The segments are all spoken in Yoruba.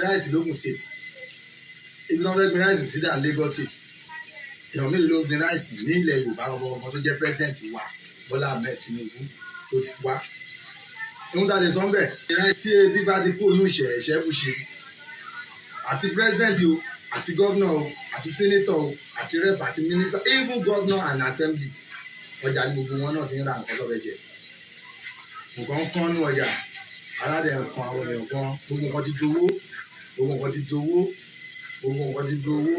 ráìsì lógùn state ibi tí wọ́n fẹ́ gbin ráìsì sí dà Lagos state èèyàn mélòó ló gbin ráìsì ní ilẹ̀ Yorùbá ọmọ tó jẹ́ president wa Bọ́lá Ahmed Tinubu tó ti wá ohun tá a lè sọ ń bẹ̀ tí ebi bá ti kó inú ìṣẹ̀ṣẹ̀ bù ṣe àti president o àti governor o àti senator o àti rep àti minister even governor and assembly ọjà ní gbogbo wọn náà ti ń ra nǹkan lọ́bẹ̀ jẹ nǹkan kan ní ọjà aládẹ nǹkan àwọn èèyàn kan gbogbo nǹkan ti dowó gbogbo nǹkan ti dowó gbogbo nǹkan ti dowó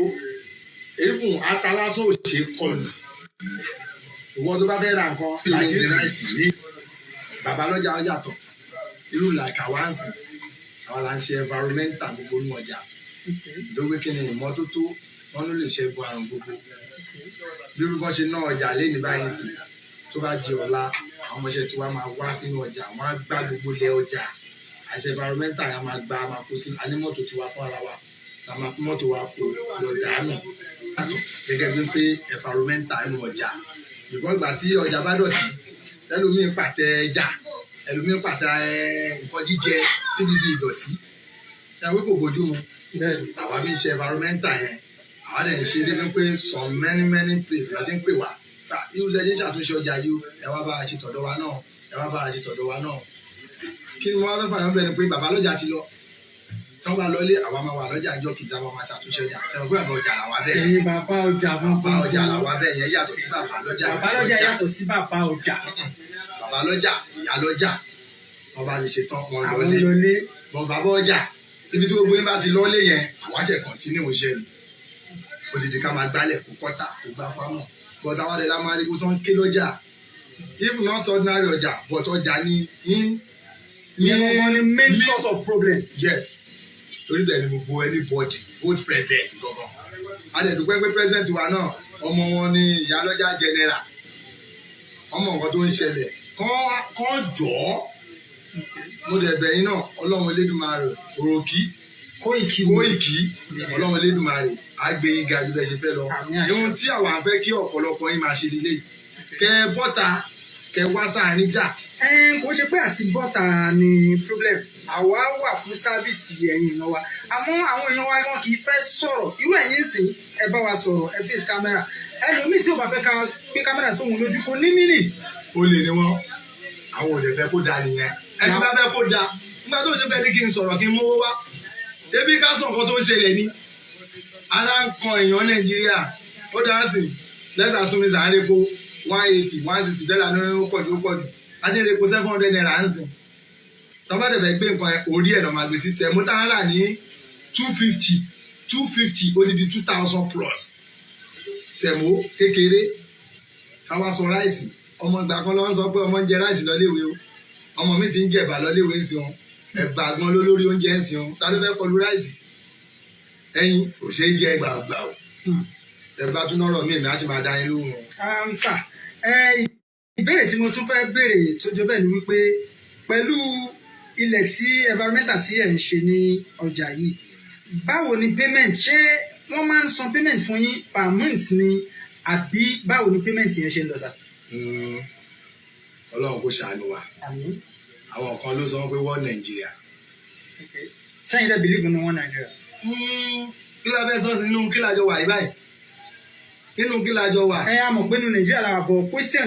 even atalásó òṣè kọlù ìwọ tó bá fẹ́ ra nǹkan láìpẹ́ ráìsì ní bàbá lọ́jà yàtọ̀ irú làkà wá ń sìn àwọn là ń ṣe environmental gbogbo ní ọjà ìdógbé kí ni ìmọ́tótó wọn ló lè ṣẹ́gun àrùn gbogbo bí orúkọ ṣe ná ọjà lẹ́ni báyìí sí tó bá di ọ̀la àwọn ọmọọṣẹ́ tí wọ́n máa wá sínú ọjà wọ́n á gbá gbogbo lẹ̀ ọjà àṣẹ environmental yẹn máa gba máa kó sí anímọ́tò tiwa fún ara wa la máa fi mọ́tò wa kó lọ dànù gẹ́gẹ́ bí pé environmental nínú ọjà ìgbọ́n ìgbà tí ọjà bá dọ̀tí ẹlòmíín pàtẹ ẹja ẹlòmíín pàtẹ nǹkan jíjẹ síbi ibi ìdọ̀tí ẹ̀wé kò bójú mu àwa bí ń ṣe environmental yẹn àwa dẹ̀ ń ṣe dé pé some many places láti ń pè wá irú lẹ́jẹ̀ ṣàtúnṣe ọjà yìí ẹ wá bá a ṣe tọ̀dọ̀ wa náà ẹ wá bá a ṣe tọ̀dọ̀ wa náà kí ni wọ́n fẹ́ fàyàn bẹ̀rẹ̀ pé bàbá lọ́jà ti lọ tí wọ́n bá lọlé àwa máa wà lọ́jà ìjọ kìtà wọn máa ṣàtúnṣe ọjà ṣe wọ́n pé bàbá ọjà làwa bẹ́ẹ̀. ẹ̀yin bàbá ọjà bàbá ọjà làwa bẹ́ẹ̀ yẹn yàtọ̀ sí bàbá lọ́jà. bàbá lọ́jà yàtọ̀ sí bàbá ọjà. bàbá lọ́jà ìyá lọ́jà wọ́n bá lè ṣe tán wọn lọlé bọ̀ bàbá ọjà ibi tí gbogbo yín bá ti lọ́lé yẹn àwa ṣe kọ̀ntínú iṣẹ́ ni ó ti di ká máa gbálẹ̀ kó kọ́tà kó gbá fámọ̀ but àwọn adẹ̀lá máa rí kó tán ké lọ́jà if not ordinary ọjà but ọjà ni ní main source of problem. yes torí bẹ́ẹ̀ ni gbogbo anybody vote present gangan adẹ̀dùpẹ́ pé present wa náà ọmọ wọn ni ìyálọ́jà general ọmọ nǹkan tó ń ṣẹlẹ̀ kán jọ̀ọ́ mo dẹ̀ bẹ̀yìn náà ọlọ́run elédùmarè òròkì Kóìkì ọlọ́run elédùmarè àgbẹ̀yìn ga jù bẹ́ẹ̀ ṣe fẹ́ lọ ohun tí àwa fẹ́ kí ọ̀pọ̀lọpọ̀ yín máa ṣe lélẹ̀ kẹ bọ́ta kẹ wá sáàrin jà. kò ṣe pé àti bọ́ta ni problem àwa wà fún sáfíìsì ẹ̀yin èèyàn wa àmọ́ àwọn èèyàn wa wọn kì í fẹ́ sọ̀rọ̀ irú ẹ̀yin sìn ẹ bá wa sọ̀rọ̀ ẹ face camera ẹlòmíì tí ò bá fẹ́ ká gbé kámẹ́rà sóhun lójú kò ní mínì. ó lè ní wọn àwọn ò lè fẹ́ kó da nìyẹn ẹni bá fẹ́ kó da nígbà tó ṣe fẹ́ ní kí n sọ̀rọ̀ kí n mówó wá ebi ká sọ nǹkan tó ń ṣẹlẹ̀ ni ara ń kan èèyàn Nàìjíríà ó dáa sí lẹ́tà súnmi sàárè po 180 160 dọ́là ní ó pọ̀jù àti ìrèpo 700 naira ń sìn tọ́mọ́tẹ̀ fẹ́ gbé nǹkan orí ẹ̀ lọ́ máa gbé sí sẹ́mu tá a rà ní 250 odidi 2000 plus sẹ́mu kékeré káwá sọ ráìsì ọmọ ìgbà kan ló ń sọ pé ọmọ ń jẹ ráìsì lọ́léèwé o ọmọ mi ti ń jẹ̀bà lọ́léèwé ń sìn ẹ̀bà gan lórí oúnjẹ ń sìn ta ló fẹ́ kọlu ráìsì ẹyin kò ṣe é jẹ gbàgbà o ẹ̀bà tún lọ́rọ̀ mi ìmọ̀ á sì máa dá yín lóhùn. sà ìbéèrè tí mo tún fẹ́ béèrè tó jọ bẹ́ẹ̀ ni wípé pẹ̀lú ilẹ̀ tí environmental tí ẹ̀ ń ṣe ní ọjà yìí báwo ni payment ṣé wọ́n máa ń san payment fún yín per month ni àbí báwo ni payment yẹn ṣe ń lọ sà. Ọlọ́run kò ṣàánú wa àmín. àwọn kan ló sọ pé wọ́n Nàìjíríà. ṣáyìn dẹ́ believe in one Nigeria. kí la fẹ́ sọ sí nínú kí lájọ wà yìí báyìí nínú kí lájọ wà. ẹ a mọ̀ pé nínú Nàìjíríà la wà bọ̀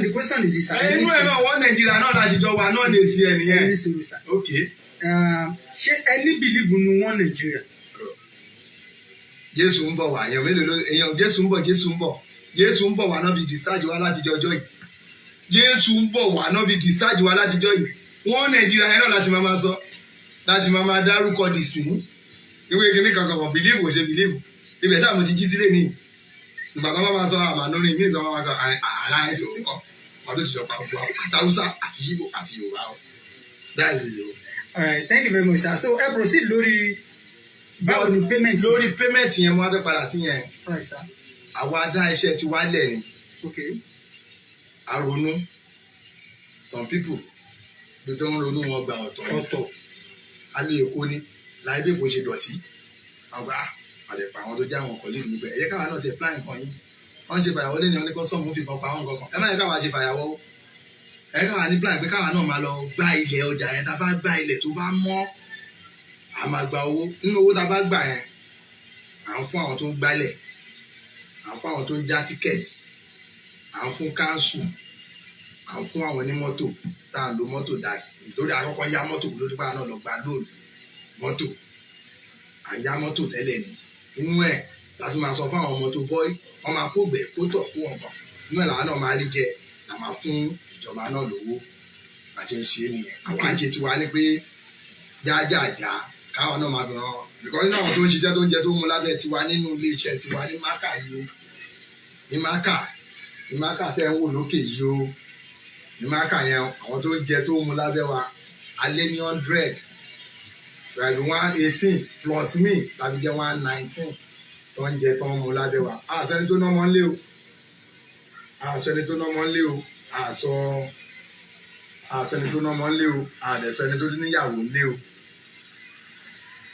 the question is this. inú ẹ̀ náà wọ́n Nàìjíríà náà láti jọ wà náà lè sí ẹ nìyẹn. ní sùúrù sà. ok. ṣé ẹ ní believe in one Nigeria. Jésù ń bọ̀ wá èèyàn mélòó ló èèyàn Jésù ń bọ̀ wá náà bí discharge wa láti jọjọ́ yìí Jésù ń bọ̀ wá náà bí discharge wa láti jọ yìí wọ́n Nàìjíríà yẹn náà láti máa sọ láti máa dárúkọ dì sí ìwé kìíní kankan kan bìlíìfù ṣe bìlíìfù ibẹ̀ táà mo ti jí sílé ní ìgbà kan máa sọ àmàlórí mi ìtàn máa sọ àrà ẹ̀sìn orúkọ wọn tó ti jọ pa gbogbo àtàwùsá àti Ìgbò àti Yorùbá o that is it o. All right, thank you very much sir. So ẹ proceed lórí báwo ni payment. lórí payment yẹn mo wá fẹ́ padà sí yẹn. All right sir. àwa dá iṣẹ́ ti wálẹ̀ ni. Okay. a ronú some people bí tó ń ronú wọn gba ọ̀tọ̀ a lè kó ní láì bí kò ṣe dọ̀tí àgbà àdẹ̀pà àwọn tó jẹ́ àwọn ọkọ̀ lẹ́nu níbẹ̀ ẹ̀yẹ káwa náà ti plan nǹkan yín wọ́n ṣe fàyàwọ́ lẹ́nu wọn ní kọ́sọ́ọ̀mù fi kan pa àwọn nǹkan kan ẹ má yẹ káwa ṣe fàyàwọ́ ẹ káwa ní plan pé káwa náà máa lọ gbá ilẹ̀ ọjà yẹn tá a bá gbá ilẹ̀ tó bá mọ́ a máa gba owó nínú owó tá a bá gbà yẹn à ń fún àwọn tó ń gbálẹ̀ à ń fún àwọn tó ń já tíkẹ́ẹ̀tì à ń fún káńsù à ń fún àwọn onímọ́tò tá à ń lo mọ́tò dá sí nítorí àkọ́kọ́ yá mọ́tò lórí báwa náà lọ gba lóòlù mọ́tò à ń yá mọ́tò tẹ́lẹ̀ ni inú ẹ̀ láti máa sọ fún àwọn ọmọ tó bọ́ wọ́n máa kó gbẹ̀ kó tọ̀ kó wọn kàn inú ẹ̀ làwọn náà máa rí jẹ là máa fún ìjọba náà lówó àti ń ṣe nìyẹn àwọn àjẹ tiwa ní pé jájájá káwọn náà máa bẹ̀rẹ̀ because nínú àwọn tó ń ṣiṣẹ́ tó ń jẹ tó ń mu lábẹ́ tiwa nínú ilé iṣẹ́ tiwa ní mákà yìí o ní mákà tẹ́ ń wò lókè yìí o ní mákà yẹn àwọn tó ń jẹ tó ń mu lábẹ́ wa alẹ́ ní 100 pẹ̀lú 118 plus me tàbí jẹ́ 119 tó ń jẹ tó ń mu lábẹ́ wa àṣẹni tó náà mọ́ ń lé o àṣẹni tó náà mọ́ ń lé o àṣẹni tó náà mọ́ ń lé o àdẹ̀sẹni tó níyàwó ń lé o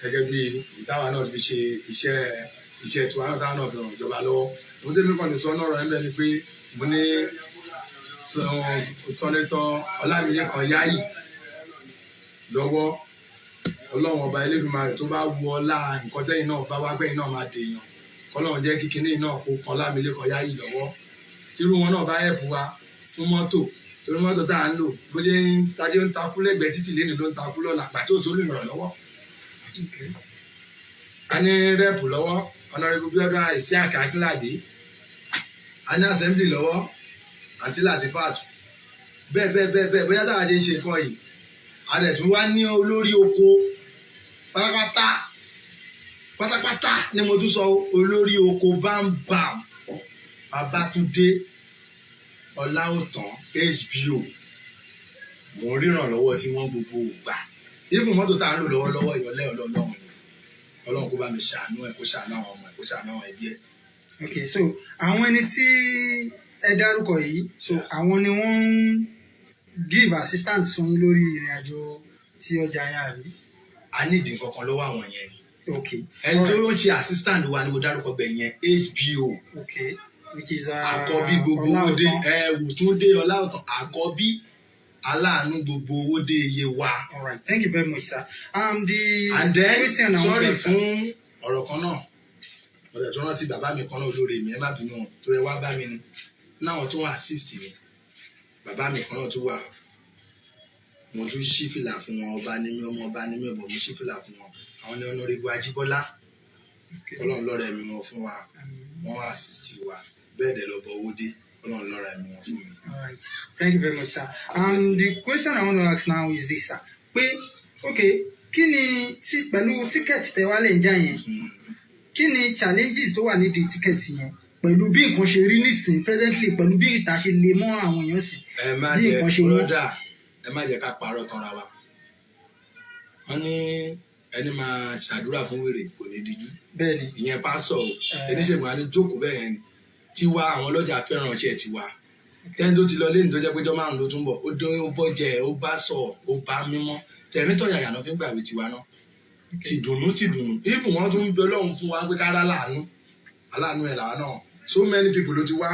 gẹ́gẹ́ bí ìtawà náà fi ṣe iṣẹ́ tiwa náà táwọn náà fi ràn ìjọba lọ́wọ́ mo dé mi kàn lè sọ náà rẹ̀ ń bẹ ni pé mo ní sọ́nẹ́tọ̀ Ọlámilékan Yáyì lọ́wọ́ ọlọ́run ọba Elédùmarè tó bá wọ ọlá nǹkan tẹ́yìn náà bá wá gbẹ̀yìn náà máa dèèyàn kọ́lọ́run jẹ́ kíkiní náà kó kan Ọlámilékan Yáyì lọ́wọ́ tírú wọn náà bá ẹ̀bù wa fún mọ́tò torí mọ́tò tá à ń lò bó ṣe ń tajé ń takú lẹ́gbẹ̀ẹ́ títì lẹ́nu ló ń takú lọ́la pàtó sórí ìrànlọ́wọ́ a ní rẹ́pù lọ́wọ́ ọ̀nàrẹ́bù Bíọ́dún àìsí àkàkílàdé a ní assembly lọ́wọ́ àti Latifat bẹ́ẹ̀ bóyá táwa ṣe ń ṣe nǹkan yìí a dẹ̀ tún wá ní olórí oko pátápátá ni mo tún sọ olórí oko bámbàm Babátúndé Ọláòtán HBO mo ríran lọ́wọ́ tí wọ́n gbogbo gbà ìfún mọ́tò tá à ń lò lọ́wọ́lọ́wọ́ ìyọlẹ́ ọlọ́run ọlọ́run kó bá mi ṣàánú ẹ̀ kó ṣàánú àwọn ọmọ ẹ̀ kó ṣàánú àwọn ẹbí ẹ̀. Okay, so àwọn ẹni tí ẹ dárúkọ yìí so àwọn ni wọ́n ń give assistance fún yín lórí ìrìn àjò tí ọjà yẹn àbí. a nídìí kankan lọ́wọ́ àwọn yẹn. Okay. ẹni tó ń ṣe assistant wa ni mo dárúkọ bẹ̀ yẹn HBO. Okay, which is àkọ́bí gbogbo owó dé Wùtúndé Ọláòtán àkọ́bí aláàánú gbogbo owó dé iye wa. All right, thank you very much, sir. And then sorry fún ọ̀rọ̀ kan náà ọ̀rẹ́ tó rántí bàbá mi kan náà olóore mi ẹ má bínú tó rẹ wá bá mi ni náà tó wà assist mi bàbá mi kan náà tó wà mo tún ṣí fìlà fún wọn ọba ní mi ọmọ ọba ní mi ọmọ mo ṣí fìlà fún wọn àwọn ní Honorable Ajíbọ́lá Ọlọ́run lọ́rẹ̀ mi wọn fún wa wọn assist wa bẹ́ẹ̀ dẹ̀ lọ́bọ̀ owó dé Ọlọ́run lọ́rẹ̀ mi wọn fún mi. All right, thank you very much, sir. The question I want to ask now is this, sir. Pé okay, kí ni pẹ̀lú tíkẹ́ẹ̀tì tẹ wá lè ń jà yẹn kí ni challenges tó wà nídìí tíkẹ́ẹ̀tì yẹn pẹ̀lú bí nǹkan ṣe rí nísìnyí presently pẹ̀lú bí ìta ṣe lè mọ́ àwọn èèyàn sí bí nǹkan ṣe mọ́. ẹ má jẹ́ ká parọ́ tanra wa wọ́n ní ẹni máa ṣàdúrà fún wèrè kò ní díjú bẹ́ẹ̀ni ìyẹn pásọ̀ oníṣègùn àní jókòó bẹ́ẹ̀ ni tiwa àwọn ọlọ́jà fẹ́ràn ọṣẹ tiwa tẹ́ni tó ti lọ lẹ́yìn tó jẹ́ pé jọ́ márùn-ún ló tún bọ̀ ó dé ó bọ́ jẹ ó bá sọ ó bá mímọ́ tẹ̀rítọ̀ yàyà náà fi ń gbàgbé tiwa náà ti dùnnú ìfún wọn tún ń bẹ Ọlọ́run fún wa pé kára aláàánú ẹ̀ làwa náà so many people ló ti wá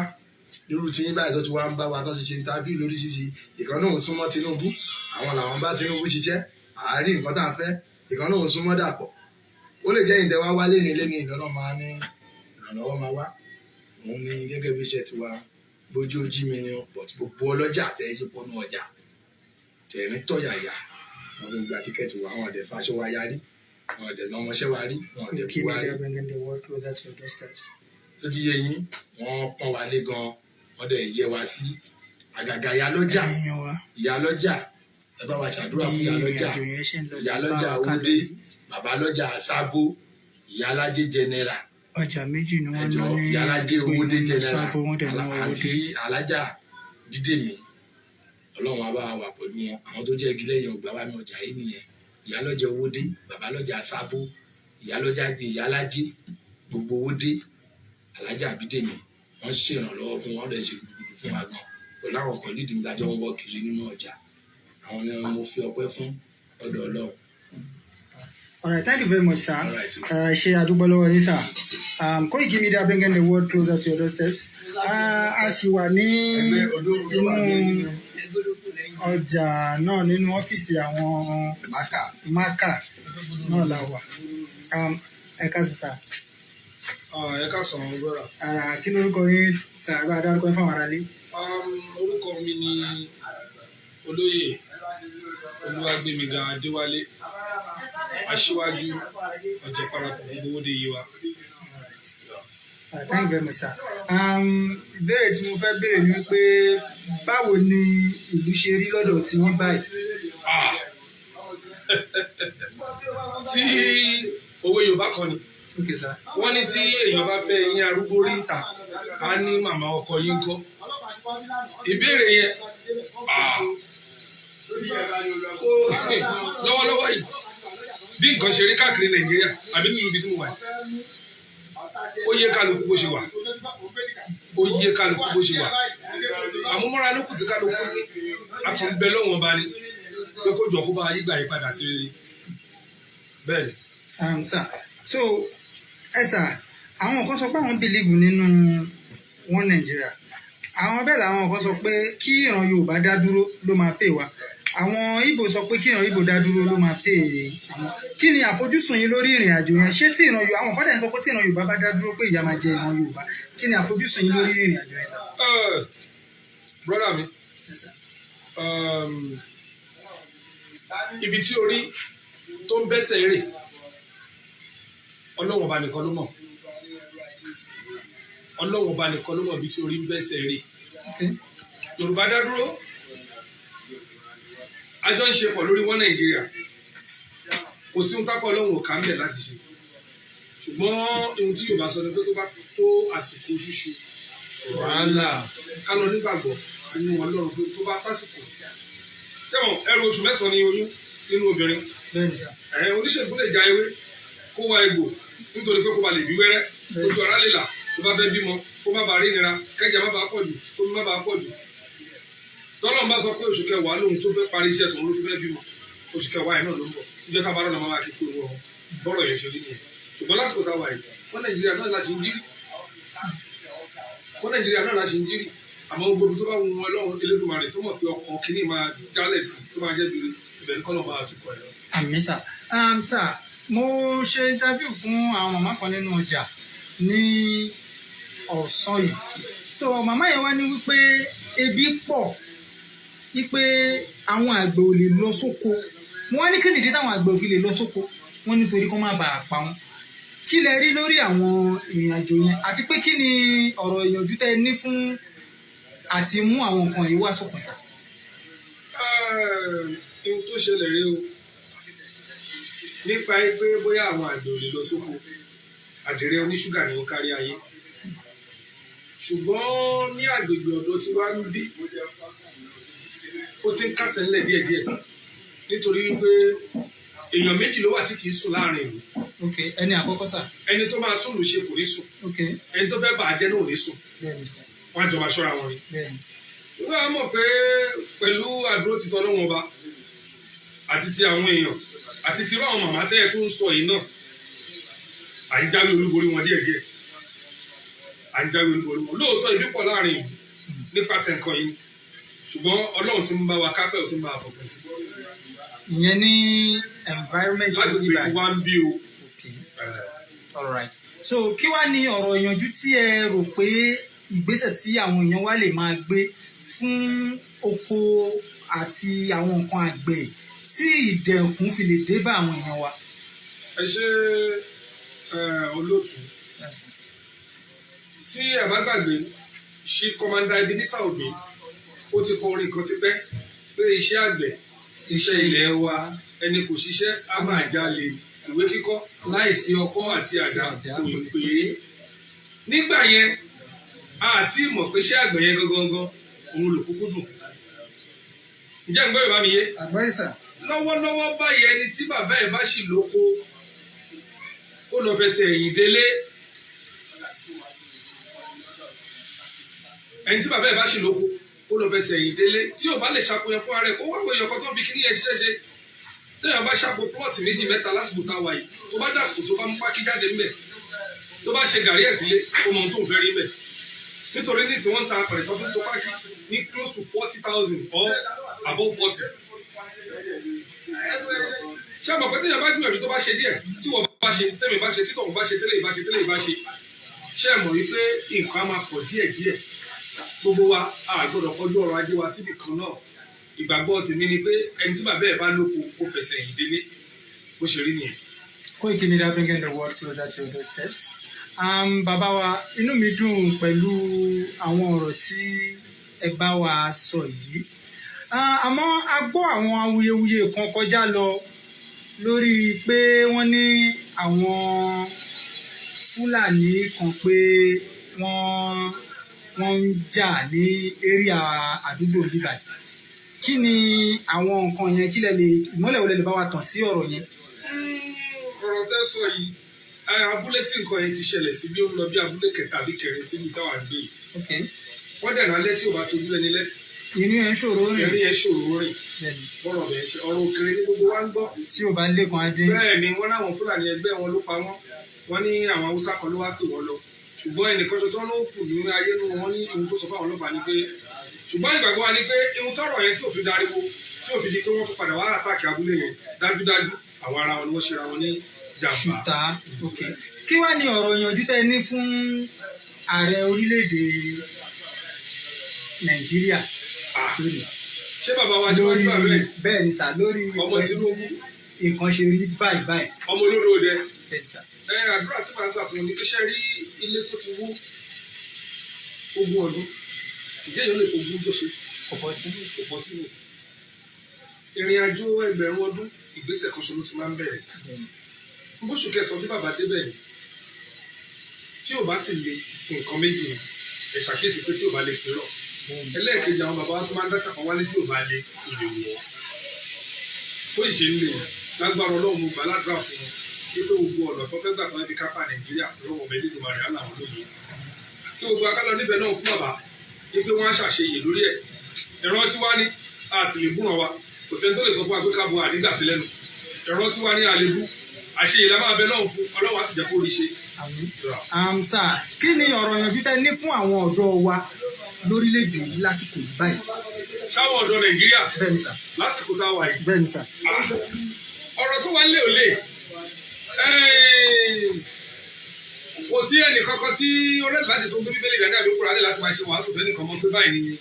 irú tí yín báyìí tó ti wá ń bá wa tó ti ṣe interview lóríṣiríṣi ìkan náà ń súnmọ́ Tinubu àwọn làwọn bá Tinubu ṣiṣẹ́ àárín nǹkan tá a fẹ́ ìkan náà ń súnmọ́ Dàpọ̀ ó lè jẹ́ ìtẹ́wá wá lé ní ìdáná máa ní ìrànlọ́wọ́ máa wá òun ní gẹ́gẹ́ bí iṣẹ́ tiwa bójú ojí mi ni but gbogbo ọlọ́jà tẹ́ yí pọ́nú ọjà tẹ̀rín tọ̀yàyà wọn ló gba tíkẹ́ẹ̀tì wa àwọn ọ̀dẹ̀ faṣọ wa yarí àwọn ọ̀dẹ̀ lọ́mọṣẹ́ wa rí àwọn ọ̀dẹ̀ bú wa rí. ló ti yé yín wọ́n pọ́n wa lé gan wọ́n dẹ̀ yẹ wa sí àgàgà ìyálọ́jà ẹ bá wa ṣàdúrà fún ìyálọ́jà Owódé bàbá lọ́jà Sábó ìyálájé general ọjà méjì ni wọ́n ná ní ìyálájé Owódé general àti alájà Bídèmí Ọlọ́run á bá wà pẹ̀lú wọn àwọn tó jẹ́ igi lẹ́yìn ọgbà wa ní ọjà yìí nìyẹn ìyálọ́jà Owódé bàbá lọ́jà Sábó ìyálọ́jà di ìyálájé gbogbo Owódé alájà Bídèmí wọ́n ṣèrànlọ́wọ́ fún wọn lè ṣe gbogbo fún wa gan pẹ̀lú àwọn kan lídìí nígbàjọ́ wọn wọ́ kiri nínú ọjà àwọn ni mo fi ọpẹ́ fún ọ̀dọ̀ Ọlọ́run. All right, thank you very much, sir. Ṣe àdúgbò lọ́wọ́ yín, sir. Koikimedia bringing the world closer to your doorsteps. A sì wà ní inú ọjà náà nínú ọ́fíìsì àwọn mákà náà la wà. Ẹ káàsán sà. Ẹ káàsán brother. Kí lórúkọ yín sà, bá a dárúkọ yín fáwọn aráalé? Orúkọ mi ni Olóyè Olúwagbémiga Adéwálé, aṣíwájú ọjà parapọ̀ gbogbo dé yìí wa. Thank you very much, sir. Ìbéèrè tí mo fẹ́ béèrè ni wípé báwo ni ìlú ṣe rí lọ́dọ̀ tí wọ́n báyìí? Tí òwe Yorùbá kan ni. Okay, sir. Wọ́n ní tí èèyàn bá fẹ́ eyín arúgbó rí ìta, á ní màmá ọkọ yín kọ́. Ìbéèrè yẹn lọ́wọ́lọ́wọ́ yìí bí nǹkan ṣe rí káàkiri Nàìjíríà àbí nílùú ibi tí mo wà yìí, ó yé kálukú bó ṣe wà, ó yé kálukú bó ṣe wà. Àmúmọ́ra ló kù tí kálukú ní àtúnbẹ lọ́wọ́n bá ní pé kó jọ kó bá yí gbà yí padà sí rere. Bẹ́ẹ̀ ni. Sir, so sir, àwọn kan sọ pé àwọn believe nínú one Nigeria, àwọn bẹ́ẹ̀ làwọn kan sọ pé kí ìran Yorùbá dá dúró ló máa pè wá, àwọn Ìgbò sọ pé kí ìran Ìgbò dá dúró ló máa pè àwọn. Kí ni àfojúsùn yín lórí ìrìn àjò yẹn? Ṣé tí ìran Yorùbá, àwọn kan dẹ̀ sọ pé tí ìran Yorùbá bá dá dúró pé ìyà máa jẹ ìran Yorùbá, kí ni àfojúsùn yín lórí ìrìn àjò yẹn, sir? Brother mi, ibi tí orí tó ń bẹ́sẹ̀ rè Ọlọ́run ọba nìkan ló mọ̀. Ọlọ́run ọba nìkan ló mọ̀ ibi tí orí ń bẹ́sẹ̀ rè. Yorùbá dá dúró, àjọ ń ṣe pọ̀ lórí wọn Nàìjíríà, kò sí ohun tápọ̀ Ọlọ́run ò ká ń bẹ̀ láti ṣe. Ṣùgbọ́n ohun tí Yorùbá sọ ni pé tó bá tó àsìkò ṣíṣe wàhálà ká lọ nígbàgbọ́ nínú Ọlọ́run pé tó bá tásìkò. Tẹ́wọ̀n ẹrù oṣù mẹ́sàn-án ni oyún nínú obìnrin. Oníṣègùn lè ja ewé kó wá egbò nítorí pé kó ba lè bí wẹ́rẹ́, ojú ara lè là tó bá fẹ́ bímọ, kó má bàa rí nira, kẹ́jẹ̀ má bàa pọ̀ jù, kó má bàa pọ̀ jù. Tọ́lọ́run bá sọ pé oṣù kẹwàá lóhun tó fẹ́ parí iṣẹ́ tòun ló fẹ́ bímọ, oṣù kẹwàá yẹn náà ló ń bọ̀. Ìjọ tá a bá rọ̀ náà máa kí kúrò wọn bọ́rọ̀ yẹn ṣe rí nìyẹn. Ṣùgbọ́n lásìkò tá a wà yìí, wọ́n Nàìjíríà náà láti ń jírí. Wọ́n Nàìjíríà náà láti ń jírí. Àmọ́ gbogbo tó bá wù wọn Ọlọ́run Elédùmarè tó mọ̀ pé ọkàn kìíní máa jálẹ̀ sí tó máa jẹ́ bìrì ibẹ̀ ní kọ́nà máa tukọ̀ ẹ̀ lọ. Àmín sà. Sà, mo ṣe interview fún àwọn màmá kan nínú ọjà ní ọ̀sán yìí. So màmá yẹn wá ní wípé ebi pọ̀, wípé àwọn àgbẹ̀ ò lè lọ sóko. Mo wá ní kí nìdí táwọn àgbẹ̀ ò fi lè lọ sóko? Wọ́n nítorí kó má bàa pa wọ́n. Kí lẹ rí lórí àwọn ìrìn àjò yẹn? Àti pé kí ni ọ̀rọ̀ ìyànjú tẹ́ ní fún àti mú àwọn nǹkan yìí wá sókun sà? Ohun tó ṣẹlẹ̀ rí o nípa pé bóyá àwọn àgbẹ̀ ò lè lọ sóko, àdìrẹ oníṣúgà ni ó kárí ayé. Ṣùgbọ́n ní agbègbè ọ̀dọ̀ tí wàá ń bí, ó ti ń kásẹ̀ ńlẹ̀ díẹ̀díẹ̀ nítorí wípé èèyàn méjì ló wà tí kì í sùn láàrin ìlú. Ẹni àkọ́kọ́ sà. Ẹni tó máa tún lù ṣe kò ní sùn. Ẹni tó fẹ́ bà á jẹ́ náà ò ní sùn. Wọ́n á jọ máa ṣọ́ra wọn ni. Wọ́n á mọ̀ pé pẹ̀lú àdúró títọ́ lọ́wọ́n ọba àti ti àwọn èèyàn àti ti irú àwọn màmá tẹ́ẹ̀ tó ń sọ yìí náà, à ń jáwé olúborí wọn díẹ̀díẹ̀. À ń jáwé olúborí wọn. Lóòótọ́ ìbí pọ̀ láàrin ìlú nípasẹ̀ nǹkan yìí. Ṣùgbọ́n Ọlọ́run ti ń bá wa kápẹ́ ò ti ń bá wa fọkàn sí. Ìyẹn ní environment lágbègbè tí wàá ń bí o. All right. So kí wá ní ọ̀rọ̀ ìyànjú tí ẹ rò pé ìgbésẹ̀ tí àwọn èèyàn wá lè máa gbé fún oko àti àwọn nǹkan àgbẹ̀ tí ìdẹ̀kùn fi lè dé bá àwọn èèyàn wa? Ẹ ṣe olóòtú. Tí ẹ bá gbàgbé, Chief Commander Ebenezer Obey ó ti kọ orin kan ti pẹ́ pé iṣẹ́ àgbẹ̀, iṣẹ́ ilẹ̀ wa, ẹni kò ṣiṣẹ́ á máa jalè, ìwé kíkọ́ láìsí ọkọ́ àti àdá kò pé. Nígbà yẹn àti mọ̀ pé iṣẹ́ àgbẹ̀ yẹn gangan òun lò kúkú dùn. Ǹjẹ́ ń gbọ́ Yorùbá mi yé? Àgbáyé sà. Lọ́wọ́lọ́wọ́ báyìí ẹni tí bàbá ẹ̀ bá ṣì lóko kó lọ fẹsẹ̀ ẹ̀yìn délé. Ẹni tí bàbá ẹ̀ bá ṣì lóko kó lọ fẹsẹ̀ ẹ̀yìn délé. Tí ò bá lè ṣàkóyọ fún ara ẹ̀ kó wá wọ èèyàn kan tó ń fi kíní ẹ̀ ṣiṣẹ́ ṣe. Téèyàn bá ṣàkó plọ̀tì méjì mẹ́ta lásìkò táwa yìí, tó bá dàsìkò tó bá mú pákí jáde ńbẹ̀, tó bá ṣe gàrí ẹ̀ sílé, ó mọ ohun tó ń fẹ́ rí ńbẹ̀. Nítorí ní ìsìn wọ́n ń ta apẹ̀rẹ̀ tó fún tó pákí ní close to 40,000 or above 40. ṣé àmọ̀ pé téèyàn bá gbìyànjú tó bá ṣe díẹ̀ tí wọ́n bá ṣe tẹ́mi bá ṣe tí tọ̀hún bá ṣe tẹ́lẹ̀ ìbá ṣe tẹ́lẹ̀ ìbá ṣe ṣé ẹ mọ̀ wípé nǹkan á máa pọ̀ díẹ̀díẹ̀ gbogbo wa a gbọ́dọ̀ kọjú ọrọ̀ ajé wa síbì kan náà ìgbàgbọ́ tèmi ni pé ẹni tí bàbá ẹ̀ bá lóko ó fẹsẹ̀ yìn délé bó ṣe rí nìyẹn. Koikimedia bringing the world closer to your doorsteps. Bàbá wa inú mi dùn pẹ̀lú àwọn ọ̀rọ̀ tí ẹ bá wa sọ yìí àmọ́ a gbọ́ àwọn awuyewuye kan kọjá lọ lórí pé wọ́n ní àwọn Fúlàní kan pé wọ́n ń jà ní area àdúgbò bíbá kí ni àwọn nǹkan yẹn kí lẹ lè ìmọ́lẹ̀ wo lẹ lè bá wa tàn sí ọ̀rọ̀ yẹn. ọ̀rọ̀ tẹ́ sọ yìí abúlé tí nǹkan yẹn ti ṣẹlẹ̀ sí bí ó ń lọ bí abúlé kẹta àbí kẹrin síbi táwa ń gbé yìí wọ́n dẹ̀ nálẹ́ tí ò bá tójú ẹni lẹ́ ìní yẹn ṣòro rìn ìní yẹn ṣòro rìn bọ́rọ̀ bẹ́ẹ̀ ṣe ọ̀rọ̀ òkèrè ní gbogbo wa ń gbọ́. tí ò bá lẹ́kùn adé. bẹ́ẹ̀ ni wọ́n láwọn Fúlàní ẹgbẹ́ wọn ló pa wọ́n ní àwọn Haúsá kan ló wá pè wọ́n lọ ṣùgbọ́n ẹnìkan ṣoṣo ló kù ní ayé nu wọn ní ohun tó sọ fáwọn ọlọ́pàá ni pé ṣùgbọ́n ìgbàgbọ́ wa ni pé ohun tọrọ yẹn tí ò fi dariwo tí ò fi di pé wọ́n tún padà wá àtàkì abúlé yẹn dájúdájú àwọn ara wọn ni wọ́n ṣera wọn ní jàmbá. ṣùtá ok kí wàá ní ọ̀rọ̀ ìyànjú tẹ́ ní fún ààrẹ orílẹ̀-èdè Nàìjíríà ṣé bàbá wa lórí bẹ́ẹ̀ ni sà lórí ọmọ Tinubu nǹkan ṣe rí báyìí. ọmọ olóró dẹ àdúrà tí màá gbà fún mi iṣẹ́ rí ilé tó ti wú 20 ọdún ìjẹ́ èèyàn lè fogún tó ṣe kò bọ́ sínú ìrìn àjò ẹgbẹ̀rún ọdún ìgbésẹ̀ kan ṣoṣo ti máa ń bẹ̀rẹ̀ bóṣù kẹsàn-án tí bàbá débẹ̀ ni tí ò bá sì le nǹkan méjì ni ẹ ṣàkíyèsí pé tí ò bá le pé rọ ẹlẹ́ẹ̀kejì àwọn bàbá wa tó máa ń dáṣà kan wálé tí ò bá le ìlè wọ̀ ó sì ṣe ń lè lágbára Ọlọ́run mo gbà ládùúrà fún wọn wípé gbogbo ọ̀nà tó fẹ́ gbà tó ẹbí kápá Nàìjíríà lọ́wọ́ ọmọ ẹlẹ́dùn máa rẹ̀ á làwọn lóye kí gbogbo akálọ̀ níbẹ̀ náà fún bàbá wípé wọ́n á ṣàṣeyè lórí ẹ̀ ẹ̀rọ tí wá ní a sì lè búràn wa kò sẹ́ni tó lè sọ fún wa pé ká bo àdígbà sí lẹ́nu ẹ̀rọ tí wá ní àlebú àṣeyè la máa bẹ náà fún Ọlọ́run á sì jẹ́ kó rí ṣe. sà kí ni ọ̀rọ̀ ìyànjú tẹ́ ní fún àwọn ọ̀dọ́ wa lórílẹ̀‐èdè yìí lásìkò báyìí. sáwọn ọ̀dọ́ Nàìjíríà bẹ́ẹ̀ni sà lásìkò táwa yìí. bẹ́ẹ̀ni sà. ọ̀rọ̀ tó wà ń lé ò lè kò sí ẹnì kankan tí ọlọ́dún láti tó ń gbé bíbélì dání àbí kúrò alẹ́ láti máa ṣe wàásù fẹ́ nìkan mọ́ pé báyìí ni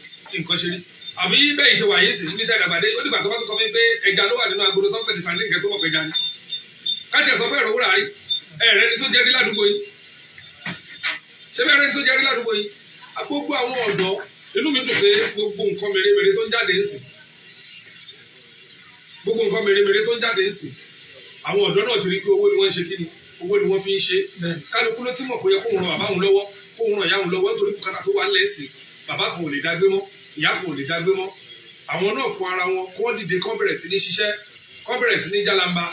nǹkan ṣe rí àbí bẹ́ẹ̀ ṣe wà yé sí níbi dàgbàdé ó dìgbà tó bá tó sọ fún mi pé ẹja ló wà nínú agolo tó ń pè ní sàndé nǹkan tó mọ̀ pé ẹja ni káàkiri ẹ̀sọ́ fẹ́ ìrọ̀wúrà rí ẹ̀rẹ́ ni tó jẹ́ rí ládùúgbò yìí ṣé bẹ́ẹ̀ rẹ́ ni tó jẹ́ rí ládùúgbò yìí gbogbo àwọn ọ̀dọ́ inú mi dùn pé gbogbo nǹkan mèremère tó ń jáde ń sìn gbogbo nǹkan mèremère tó ń jáde ń sìn àwọn ọ̀dọ́ náà ti rí pé owó ni wọ́n ń ṣe kí ni owó ni wọ́n fi ń ṣe kálukú ló ti mọ̀ pé kóun ran bàbá òun lọ́wọ́ kóun ran ìyá òun lọ́wọ́ nítorí bùkátà tó wà lẹ́sìn bàbá kan ò lè dágbé mọ́ ìyá kan ò lè dágbé mọ́ àwọn náà fún ara wọn kó dìde kó bẹ̀rẹ̀ sí ní ṣiṣẹ́ kó bẹ̀rẹ̀ sí ní jálamba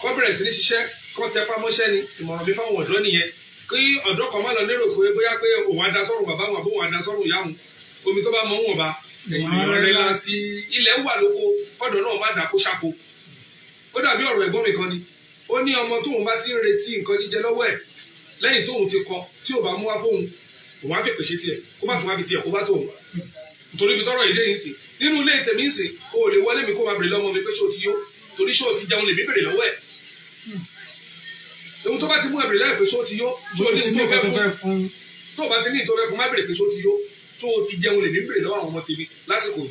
kó bẹ̀rẹ̀ sí ní ṣiṣẹ́ kó tẹpá mọ́ṣẹ́ ni ìmọ̀ràn mi fáwọn ọ̀dọ́ nìyẹn kí ọ̀dọ́ kan má lọ lérò pé bóyá pé òun á da sọ́run bàbá wọn àbó òun á da sọ́run ìyá òun omi tó bá mọ wọn bá èèyàn rẹ lá sí ilẹ̀ wà lóko ọ̀dọ́ náà má dàkó ṣàkó ó dàbí ọ̀rọ̀ ẹ̀gbọ́n mi kan ni ó ní ọmọ tóun bá ti ń retí nǹkan jíjẹ lọ́wọ́ ẹ̀ lẹ́yìn tóun ti kọ tí ò bá mú wá fóun òun á fèpè ṣe tiẹ̀ kó má tún wá fi tiẹ̀ kó bá tóun nítorí ibi tọ́rọ̀ ìdé yìí sìn nínú ilé tèmi ń sìn o ò lè wọlé mi kó máa bèrè lọ́mọ mi pé ṣé o ti yó torí ṣé o ti jẹun lè mí bèrè lọ́wọ́ ẹ̀ ohun tó bá ti mú ẹ̀bìrì lẹ́yìn pé ṣé o ti yó ṣé o ní ìtò fẹ́ fún tó o bá ti ní ìtò fẹ́ fún má bèrè pé ṣé o ti yó ṣé o ti jẹun lè mí bèrè lọ́wọ́ àwọn ọmọ tèmi lásìkò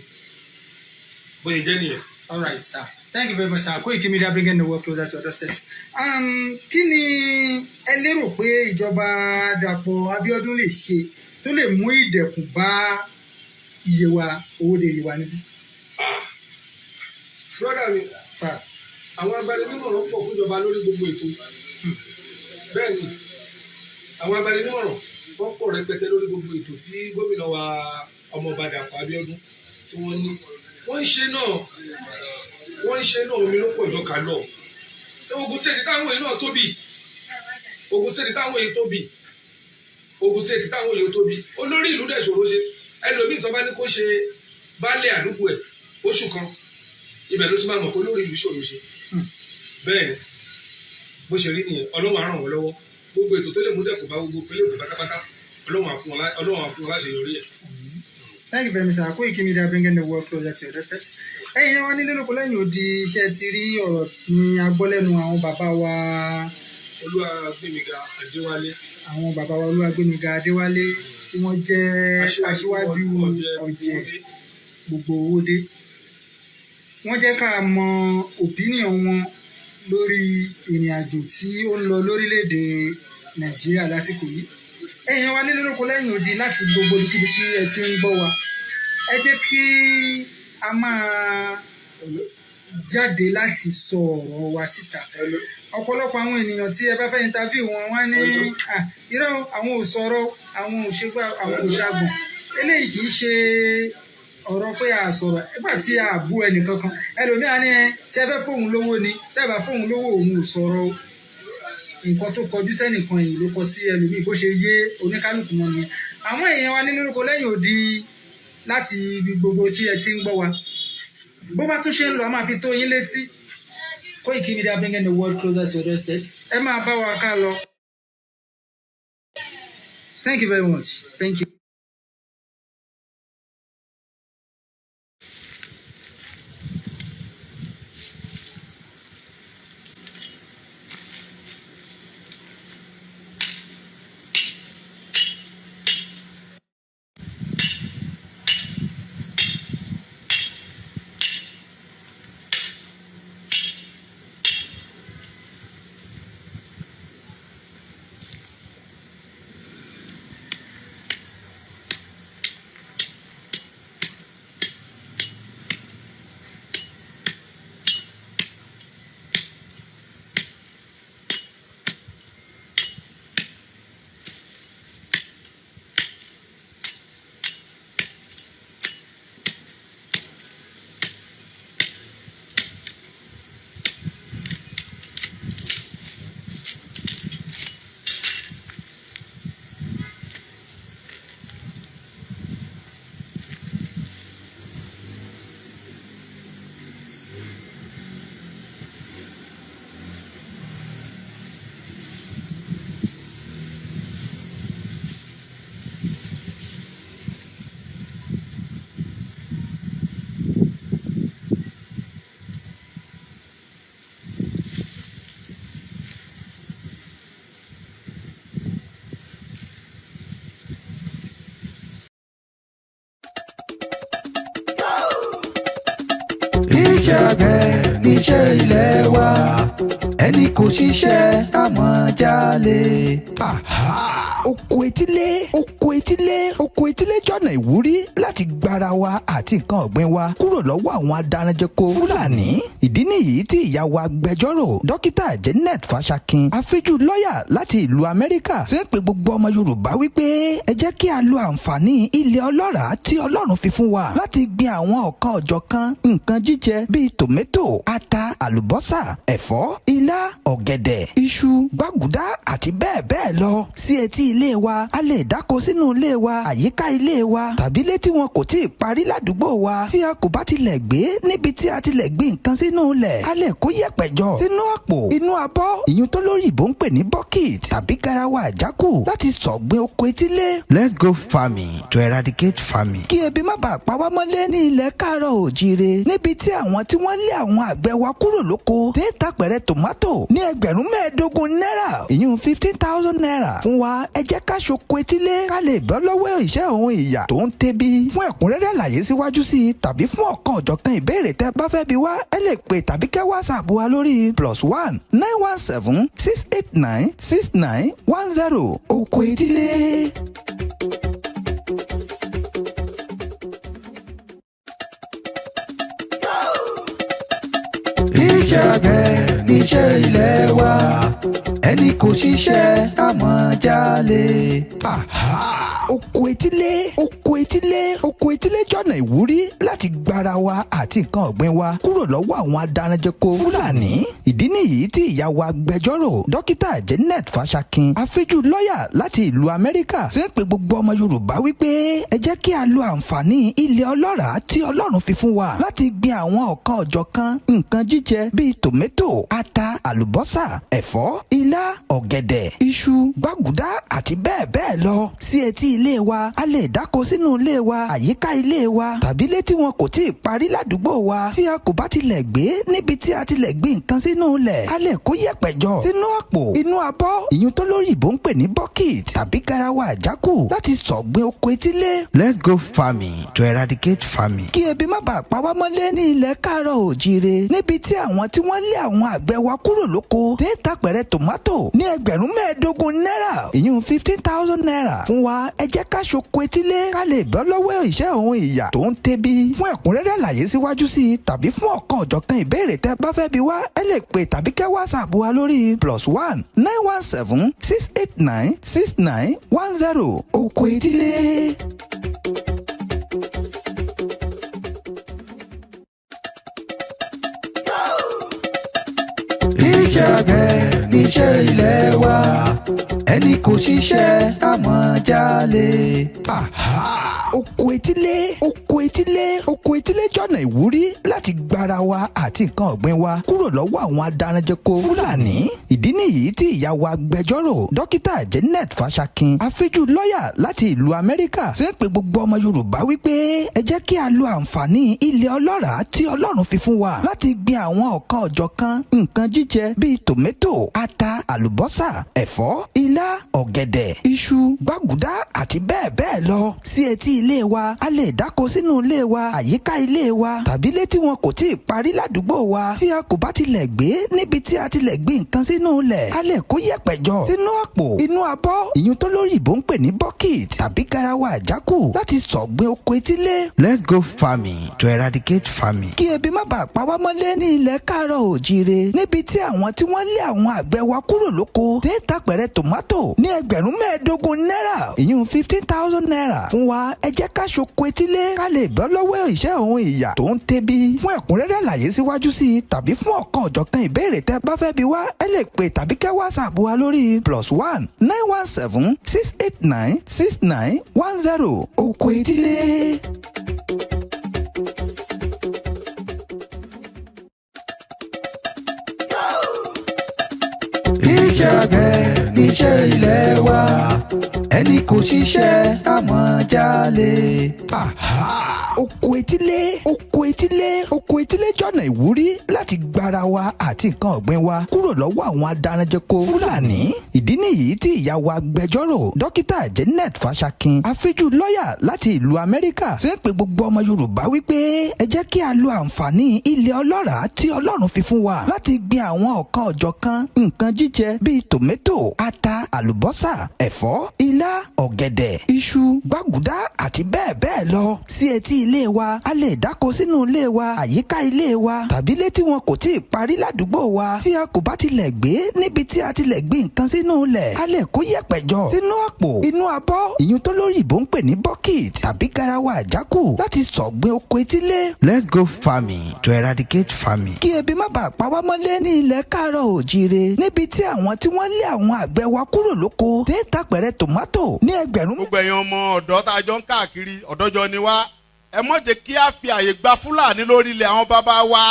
bóyá jẹ́ nìyẹn. All right, sir. Thank you very much, sir. Koikimedia bringing the world closer to other states. Kí ni ẹ lérò pé ìjọba Dàpọ̀ Abíọ́dún lè ṣe tó lè mú ìdẹ̀kùn bá iye wa owó de iye wa níbí? Brọ́dà mi, àwọn agbaninímọ̀ràn pọ̀ fún ìjọba lórí gbogbo ètò. Bẹ́ẹ̀ ni, àwọn agbaninímọ̀ràn wọ́n pọ̀ rẹpẹtẹ lórí gbogbo ètò tí gómìnà wa ọmọọba Dàpọ̀ Abíọ́dún tí wọ́n ní. Wọ́n ń ṣe náà omi ló pọ̀ ìjọka náà. Ogun State táwọn èyí náà tóbi. Ogun State táwọn èyí tóbi. Ogun State táwọn èyí tóbi. Olórí ìlú dẹ̀ ṣòro ṣe. Ẹlòmíì tó bá ní kó ṣe baálé àdúgbò ẹ̀ oṣù kan. Ibẹ̀ ló ti máa mọ̀ pé olórí ìlú ṣòro ṣe. Bẹ́ẹ̀ ni, bó ṣe rí nìyẹn, Ọlọ́run á ràn wọ́n lọ́wọ́. Gbogbo ètò tó lè mú dẹ̀kùn bá gbogbo pélé òkè pátápátá, Ọlọ́run á fún wọn láṣeyọrí ẹ̀. Thank you very much, sir. Koikimedia bringing the world closer to your doorstep. Ẹ̀yin wa nílé lóko lẹ́yìn odi iṣẹ́ ti rí ọ̀rọ̀ ní agbọ́lẹ́nu àwọn bàbá wa. Olúwagbémiga Adéwálé. Àwọn bàbá wa Olúwagbémiga Adéwálé tí wọ́n jẹ́ aṣíwájú ọ̀jẹ̀ gbogbo owódé. Wọ́n jẹ́ ká mọ opinion wọn lórí ìrìn àjò tí ó ń lọ lórílẹ̀‐èdè Nàìjíríà lásìkò yìí. Ẹ̀yin wa nílé lóko lẹ́yìn odi láti gbogbo ibikíbi tí ẹ ti ń gbọ́ wa. Ẹ jẹ́ kí a máa jáde láti sọ ọ̀rọ̀ wa síta. Ọ̀pọ̀lọpọ̀ àwọn ènìyàn tí ẹ bá fẹ́ interview wọn wá ní irọ́ àwọn ò sọ̀rọ̀, àwọn ò ṣègbà, àwọn ò ṣàgbọ̀n. Eléyìí kì í ṣe ọ̀rọ̀ pé a sọ̀rọ̀ nígbà tí a bú ẹnì kankan. Ẹlòmíràn ní ṣé ẹ fẹ́ fóun lówó ni, tẹ́ bá fóun lówó òun ò sọ̀rọ̀. Nǹkan tó kọjú sẹ́nìkan yìí ló kọ sí ẹlòmíì bó ṣe yé oníkálùkù mọ́ nìyẹn. Àwọn èèyàn wa nínú lóko lẹ́yìn odi láti ibi gbogbo tí ẹ ti ń gbọ́ wa. Bó bá tún ṣe ń lọ a máa fi tó yín létí. Koikimedia bringing the world closer to your doorstep. Ẹ máa bá wa ká lọ. Thank you very much. Thank you. Iṣẹ́ àgbẹ̀ níṣẹ́ ilẹ̀ wa, ẹni kò ṣiṣẹ́ àmọ́ jalè. Oko etílé jọ̀nà ìwúrí láti gbára wa àti nǹkan ọ̀gbìn wa kúrò lọ́wọ́ àwọn adaranjẹko Fúlàní. Ìdí nìyí tí ìyá wa agbẹjọ́rò dókítà Janet Fashakin afíjú lọ́ọ̀yà láti ìlú Amẹ́ríkà ṣe ń pe gbogbo ọmọ Yorùbá wípé ẹ jẹ́ kí a lo àǹfààní ilẹ̀ ọlọ́ràá tí Ọlọ́run fi fún wa láti gbin àwọn ọ̀kan ọ̀jọ̀kan nǹkan jíjẹ bíi tòmẹ́tò, ata, àlùbọ́sà, ẹ̀fọ́, ilá, ọ̀gẹ̀dẹ̀, iṣu, gbàgùdá àti bẹ́ẹ̀ bẹ́ẹ̀ lọ sí etí ilé wa. A lè dáko sínú ilé wa, àyíká ilé wa tàbí ilé tí wọn kò tí ì parí ládùúgbò wa. Tí a kò bá tilẹ̀ gbé níbi tí a tilẹ̀ gbin nǹkan sínú ilẹ̀, a lè kó yẹ̀pẹ̀ jọ sínú àpò, inú abọ́, ìyún tó lóyìnbó ń pè ní bucket tàbí garawa àjákù láti ṣọ̀gbìn oko etílé. Let's go farming to eradicate famine. Kí ebi má bàa pa wá mọ́lé ní ilẹ̀ Káàárọ̀ Oòjíire, níbi tí àwọn tí wọ́n lé àwọn àgbẹ̀ wa kúrò lóko tí ń tapẹ̀rẹ̀ tòmátò ní $15,000, ìyún 15,000 naira fún wa. Ẹ jẹ́ ká ṣoko etílé ká lè bọ́ lọ́wọ́ ìṣẹ́ òun ìyà tó ń tẹ́bí. Fún ẹ̀kúnrẹ́rẹ́ àlàyé síwájú sí i tàbí fún ọ̀kan ọ̀jọ̀kan ìbéèrè tẹ́ bá fẹ́ bi wá, ẹ lè pè tàbí kẹ́ WhatsApp wa lórí +1 917 689 6910. Oko etílé. Iṣẹ́ àgbẹ̀ níṣẹ́ ilẹ̀ wa, ẹni kò ṣiṣẹ́ àmọ́ jalè. Oko etílé jọ̀nà ìwúrí láti gbára wa àti nǹkan ọ̀gbìn wa kúrò lọ́wọ́ àwọn adaranjẹko Fúlàní. Ìdí nìyí tí ìyá wa agbẹjọ́rò dókítà Janet Fashakin afíjú lọ́ọ̀yà láti ìlú Amẹ́ríkà ṣe ń pe gbogbo ọmọ Yorùbá wípé ẹ jẹ́ kí a lo àǹfààní ilẹ̀ ọlọ́ràá tí Ọlọ́run fi fún wa láti gbin àwọn ọ̀kan ọ̀jọ̀kan nǹkan jíjẹ bíi tòmẹ́tò, ata, àlùbọ́sà, ẹ̀fọ́, ilá, ọ̀gẹ̀dẹ̀, iṣu, gbàgùdá àti bẹ́ẹ̀ bẹ́ẹ̀ lọ sí etí ilé wa a lè dáko sínú ilé wa àyíká ilé wa tàbí ilé tí wọn kò tí ì parí ládùúgbò wa tí a kò bá tilẹ̀ gbé níbi tí a tilẹ̀ gbé nǹkan sínú ilẹ̀ a lè kó yẹ̀pẹ̀ jọ sínú àpò inú abọ́ ìyún tó lóyìnbó ń pè ní bucket tàbí garawa àjákù láti sọ̀gbìn oko etílé. Let's go farming to eradicate famine. kí ebi má bàa pa wá mọ́lé ní ilẹ̀ káàárọ̀ òjíire níbi tí àwọn tí wọ́n lé àwọn àgbẹ̀ wa kúrò lóko tí ń ta pẹ̀rẹ̀ tòmátò ní ẹgbẹ̀rún mẹ́ẹ̀ẹ́dógún náírà ìyún 15,000 naira fún wa ẹ jẹ́ ká ṣoko etílé ká lè bọ́ lọ́wọ́ ìṣẹ́ òun ìyà tó ń tẹ́bi. fún ẹ̀kúnrẹ́rẹ́ àlàyé síwájú sí i tàbí fún ọ̀kan ọ̀jọ̀kan ìbéèrè tẹ́ bá fẹ́ bi wá ẹ lè pè tàbí kẹ́ WhatsApp wa lórí +1 917 689 6910 oko etílé. iṣẹ́ àgbẹ̀ níṣẹ́ ilé wa ẹni kò ṣiṣẹ́ àmọ́ jalè. oko etílé jọ̀nà ìwúrí láti gbára wa àti nǹkan ọ̀gbìn wa kúrò lọ́wọ́ àwọn adaranjẹko Fúlàní. ìdí nìyí tí ìyá wa agbẹjọ́rò dókítà Janet Fashakin afíjú lọ́ọ̀yà láti ìlú Amẹ́ríkà ṣe ń pe gbogbo ọmọ Yorùbá wípé ẹ jẹ́ kí a lo àǹfààní ilẹ̀ ọlọ́ràá tí Ọlọ́run fi fún wa láti gbin àwọn ọ̀kan ọ̀jọ̀kan nǹkan jíjẹ bíi tòmẹ́tò ata àlùbọ́sà ẹ̀fọ́ ilá ọ̀gẹ̀dẹ̀ iṣu gbàgùdá àti bẹ́ẹ̀ bẹ́ẹ̀ lọ sí etí ilé wa a lè dáko sínú ilé wa àyíká ilé wa tàbí ilé tí wọn kò tí ì parí ládùúgbò wa tí a kò bá tilẹ̀ gbé níbi tí a tilẹ̀ gbé nǹkan sínú ilẹ̀ a lè kó yẹ̀pẹ̀ jọ sínú àpò inú abọ́ ìyún tó lóyìnbó ń pè ní bucket tàbí garawa àjákù láti sọ̀gbìn oko etílé. Let's go farming to eradicate famine. kí ebi má bàa pa wá mọ́lé ní ilẹ̀ káàárọ̀ òjíire níbi tí àwọn tí wọ́n lé àwọn àgbẹ̀ wa kúrò lóko tí ń ta pẹ̀rẹ̀ tòmátò ní ẹgbẹ̀rún mẹ́ẹ̀ẹ́dógún náírà ìyún 15,000 naira fún wa ẹ jẹ́ ká ṣoko etílé ká lè bọ́ lọ́wọ́ ìṣẹ́ òun ìyà tó ń tẹ́bi. fún ẹ̀kúnrẹ́rẹ́ àlàyé síwájú sí i tàbí fún ọ̀kan ọ̀jọ̀kan ìbéèrè tẹ́ bá fẹ́ bi wá ẹ lè pè tàbí kẹ́ WhatsApp wa lórí +1 917 689 6910 oko etílé. iṣẹ́ àgbẹ̀ níṣẹ́ ilé wa ẹni kò ṣiṣẹ́ àmọ́ jalè. oko etílé jọ̀nà ìwúrí láti gbára wa àti nǹkan ọ̀gbìn wa kúrò lọ́wọ́ àwọn adaranjẹko Fúlàní. ìdí nìyí tí ìyá wa agbẹjọ́rò dókítà Janet Fashakin afíjú lọ́ọ̀yà láti ìlú Amẹ́ríkà ṣe ń pe gbogbo ọmọ Yorùbá wípé ẹ jẹ́ kí a lo àǹfààní ilẹ̀ ọlọ́ràá tí Ọlọ́run fi fún wa láti gbin àwọn ọ̀kan ọ̀jọ̀kan nǹkan jíjẹ bíi tòmẹ́tò ata àlùbọ́sà ẹ̀fọ́ ilá ọ̀gẹ̀dẹ̀ iṣu gbàgùdá àti bẹ́ẹ̀ bẹ́ẹ̀ lọ sí etí ilé wa a lè dáko sínú ilé wa àyíká ilé wa tàbí ilé tí wọn kò tí ì parí ládùúgbò wa tí a kò bá tilẹ̀ gbé níbi tí a tilẹ̀ gbé nǹkan sínú ilẹ̀ a lè kó yẹ̀pẹ̀ jọ sínú àpò inú abọ́ ìyún tó lóyìnbó ń pè ní bucket tàbí garawa àjákù láti sọ̀gbìn oko etílé. Let's go farming to eradicate famine. kí ebi má bàa pa wá mọ́lé ní ilẹ̀ káàárọ̀ òjíire níbi tí àwọn tí wọ́n lé àwọn àgbẹ̀ wa kúrò lóko tí ń ta pẹ̀rẹ̀ tòmátò ní ẹgbẹ̀rún. gbogbo ẹ̀yin ọmọ ọ̀dọ́ tá a jọ ń káàkiri ọ̀dọ́jọ́ ni wá ẹ má jẹ́ kí a fi àyè gba Fúlàní lórí ilẹ̀ àwọn bàbá wa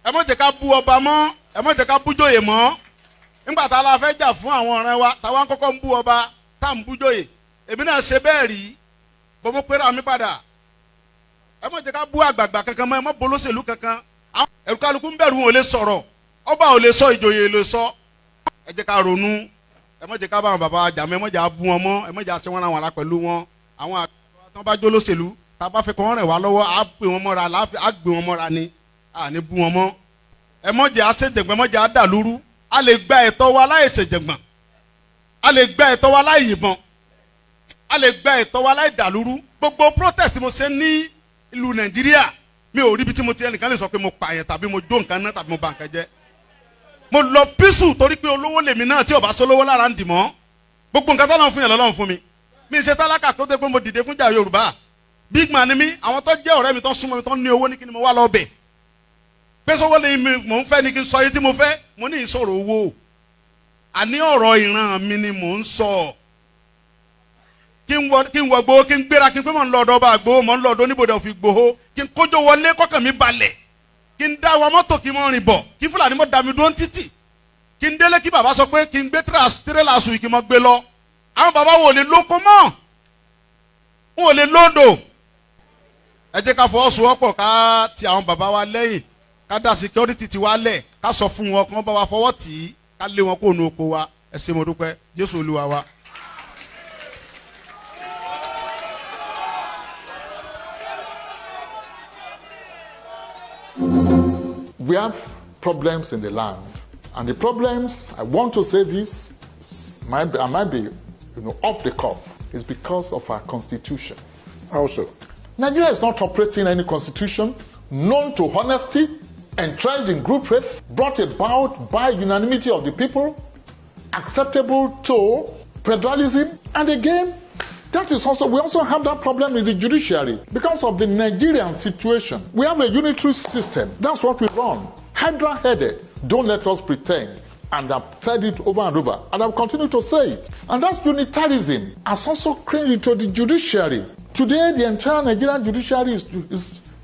ẹ má jẹ́ ká bú ọba mọ́ ẹ má jẹ́ ká bú jòyè mọ́ nígbà tá a la fẹ́ jà fún àwọn ọ̀rẹ́ wa táwa ń kọ́kọ́ ń bú ọba tá à ń bú jòyè èmi náà ṣe bẹ́ẹ̀ rí gbogbo pẹ́rẹ́ àmì padà ẹ má jẹ́ ká bú àgbààgbà kankan mọ́ ẹ má bolóṣèlú kankan ẹ̀rù kálukú ń bẹ̀rù wọn ò lè sọ̀rọ̀ ọba ò lè sọ ìjòyè lè sọ ẹ jẹ́ ká ronú ẹ má jẹ́ ká bá àwọn bàbá jà mọ́ ẹ má jẹ́ bú wọn mọ́ ẹ má jẹ́ àṣẹ wọn ra wọn ra pẹ̀lú wọn àwọn àgbà tó bá jó lóṣèlú tá a bá fẹ́ kọ́ wọn rìn wá lọ́wọ́ á gbé wọn mọ́ra á gbé wọn mọ́ra ni à ní bú wọn mọ́ ẹ má jẹ́ àṣejẹ̀gbọ́n ẹ má jẹ́ àdàlúrú a lè gba ẹ̀tọ́ wa láì ṣèjẹ̀gbọ́n a lè gba ẹ̀tọ́ wa láì yìnbọn a lè gba ẹ̀tọ́ wa láì dàlúrú gbogbo protest mo ṣe ní ìlú Nàìjíríà mi ò rí ibi tí mo ti ẹnìkan lè sọ pé mo pààyàn tàbí mo jó nǹkan náà tàbí mo bà nǹkan jẹ́ mo lọ písù torí pé olówó lèmi náà tí ò bá sólówó lára ń dì mọ́ gbogbo nǹkan tó lọ́n fún yẹn lọ́lọ́run fún mi mi ṣe tálákà tó dé pé mo dìde fún jà Yorùbá big man ni mi àwọn tó jẹ́ ọ̀rẹ́ mi tó súnmọ́ mi tó ní owó ní kí ni mo wá lọ bẹ̀ pé sọ́wọ́ lè mi mò ń fẹ́ ni kí n sọ yìí tí mo fẹ́ mo ní ìsọ̀rọ̀ owó àní ọ̀rọ̀ ìran mi ni mò ń sọ kí n wọ gbowó kí n gbéra kí n pé mò ń lọ ọ̀dọ̀ ọba àgbowó mò ń lọ ọ̀dọ̀ oníbodè òfin gbowó kí n kójó wọlé kọ́kàn mi balẹ̀ kí n dá wa mọ́tò kí n mọ́ rìn bọ̀ kí Fúlàní mọ́ da mi dúró títì kí n délé kí bàbá sọ pé kí n gbé tírélà sùn kí n mọ́ gbé lọ àwọn bàbá wo lè lóko mọ́ wọn ò lè lóńdò. ẹ jẹ́ ká fọwọ́sowọ́pọ̀ ká ti àwọn bàbá wa lẹ́yìn, ká dá security ti wa lẹ̀, ká sọ fún wọn kí wọ́n bá wa fọwọ́ tì í, ká lé wọn kó nu oko wa. ẹ ṣé mo dúpẹ́, Jésù Olúwa wa. We have problems in the land, and the problems, I want to say this, I might be, off the cuff, is because of our constitution. Also, Nigeria is not operating any constitution known to honesty, entrenched in group faith, brought about by unanimity of the people, acceptable to federalism, and again, that is also, we also have that problem in the judiciary because of the Nigerian situation. We have a unitary system. That's what we run. Hydra-headed. Don't let us pretend. And I've said it over and over. And I'll continue to say it. And that's unitarism has also crept into the judiciary. Today, the entire Nigerian judiciary is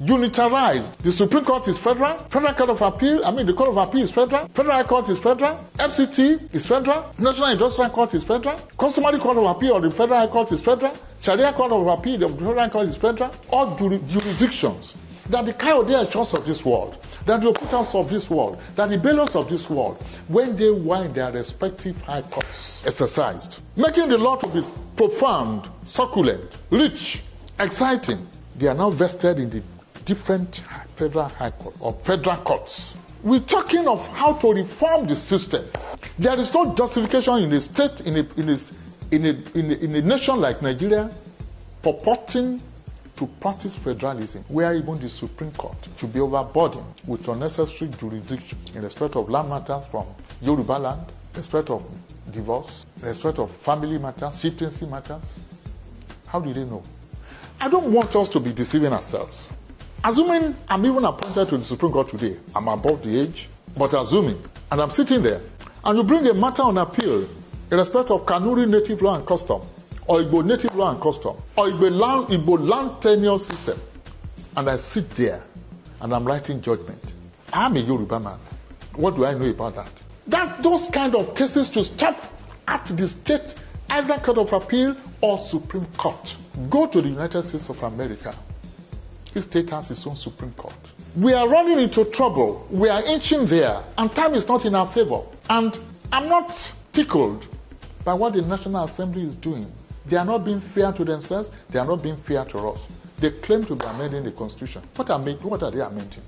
unitarized. The Supreme Court is federal. Federal Court of Appeal, the Court of Appeal is federal. Federal High Court is federal. FCT is federal. National Industrial Court is federal. Customary Court of Appeal of the Federal High Court is federal. Sharia Court of Appeal of the Federal High Court is federal. All jurisdictions. That the Coyote of this world, that the Oputans of this world, that the Bellows of this world, when they were in their respective high courts, exercised, making the law to be profound, succulent, rich, exciting, they are now vested in the different federal high court or federal courts. We're talking of how to reform the system. There is no justification in a state, in a nation like Nigeria, purporting to practice federalism, where even the Supreme Court should be overburdened with unnecessary jurisdiction in respect of land matters from Yoruba land, respect of divorce, respect of family matters, chieftaincy matters. How do they know? I don't want us to be deceiving ourselves. Assuming I'm even appointed to the Supreme Court today, I'm above the age, but assuming, and I'm sitting there, and you bring a matter on appeal in respect of Kanuri native law and custom, or Igbo native law and custom, or Igbo land tenure system, and I sit there, and I'm writing judgment. I'm a Yoruba man. What do I know about that? Those kind of cases to stop at the state, either Court of Appeal or Supreme Court. Go to the United States of America. Each state has its own Supreme Court. We are running into trouble. We are inching there, and time is not in our favor. And I'm not tickled by what the National Assembly is doing. They are not being fair to themselves. They are not being fair to us. They claim to be amending the Constitution. What are they amending?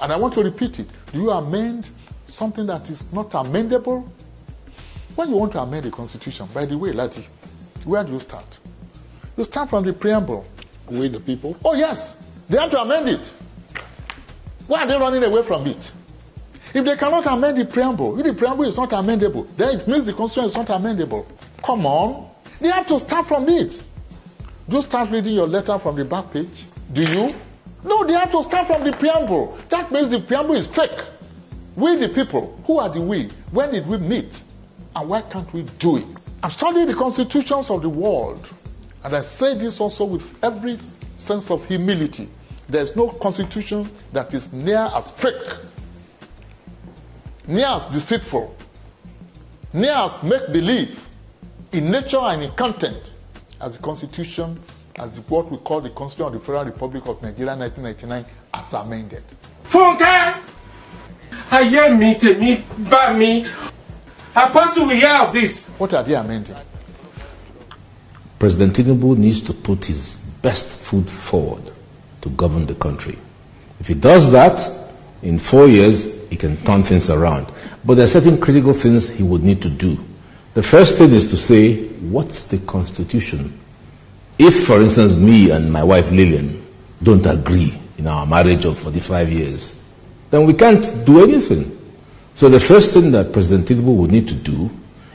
And I want to repeat it. Do you amend something that is not amendable? When you want to amend the Constitution, by the way, Lati, where do you start? You start from the preamble. With the people. Oh yes, they have to amend it. Why are they running away from it? If they cannot amend the preamble, if the preamble is not amendable, then it means the Constitution is not amendable. Come on, they have to start from it. Do you start reading your letter from the back page? Do you? No, they have to start from the preamble. That means the preamble is fake. We the people, who are the we? When did we meet? And why can't we do it? I've studied the constitutions of the world. And I say this also with every sense of humility. There is no constitution that is near as fake, near as deceitful, near as make-believe in nature and in content as the constitution, as what we call the Constitution of the Federal Republic of Nigeria 1999 as amended. Funke! Ayemi temi ba mi. Apostle, we hear of this. What are they amending? President Tinubu needs to put his best foot forward to govern the country. If he does that, in 4 years, he can turn things around. But there are certain critical things he would need to do. The first thing is to say, what's the Constitution? If, for instance, me and my wife Lillian don't agree in our marriage of 45 years, then we can't do anything. So the first thing that President Tinubu would need to do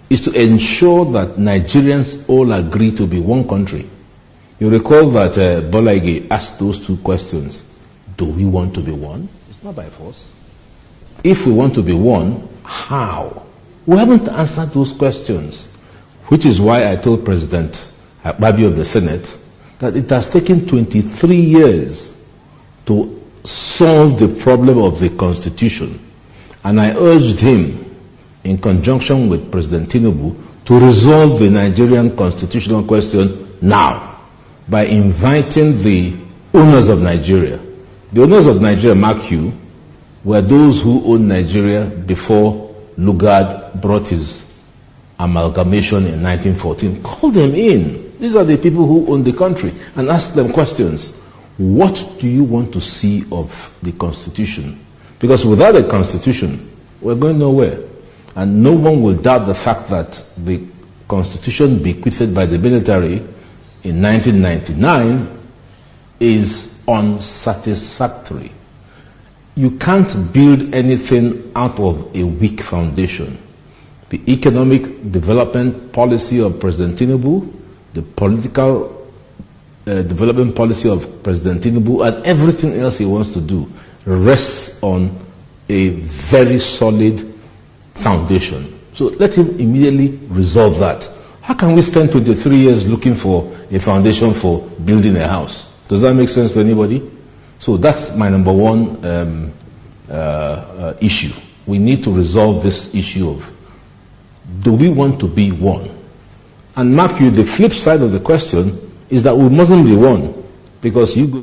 is to ensure that Nigerians all agree to be one country. You recall that Bola Ige asked those two questions. Do we want to be one? It's not by force. If we want to be one, how? We haven't answered those questions, which is why I told President Babi of the Senate that it has taken 23 years to solve the problem of the Constitution. And I urged him, in conjunction with President Tinubu, to resolve the Nigerian constitutional question now. by inviting the owners of Nigeria. The owners of Nigeria, mark you, were those who owned Nigeria before Lugard brought his amalgamation in 1914. Call them in. These are the people who own the country, and ask them questions. What do you want to see of the Constitution? Because without a Constitution, we're going nowhere. And no one will doubt the fact that the Constitution bequeathed by the military in 1999 is unsatisfactory. You can't build anything out of a weak foundation. The economic development policy of President Tinubu, the political development policy of President Tinubu, and everything else he wants to do rests on a very solid foundation. So let him immediately resolve that. How can we spend 23 years looking for a foundation for building a house? Does that make sense to anybody? So that's my number one issue. We need to resolve this issue of, do we want to be one? And mark you, the flip side of the question is that we mustn't be one, because you go.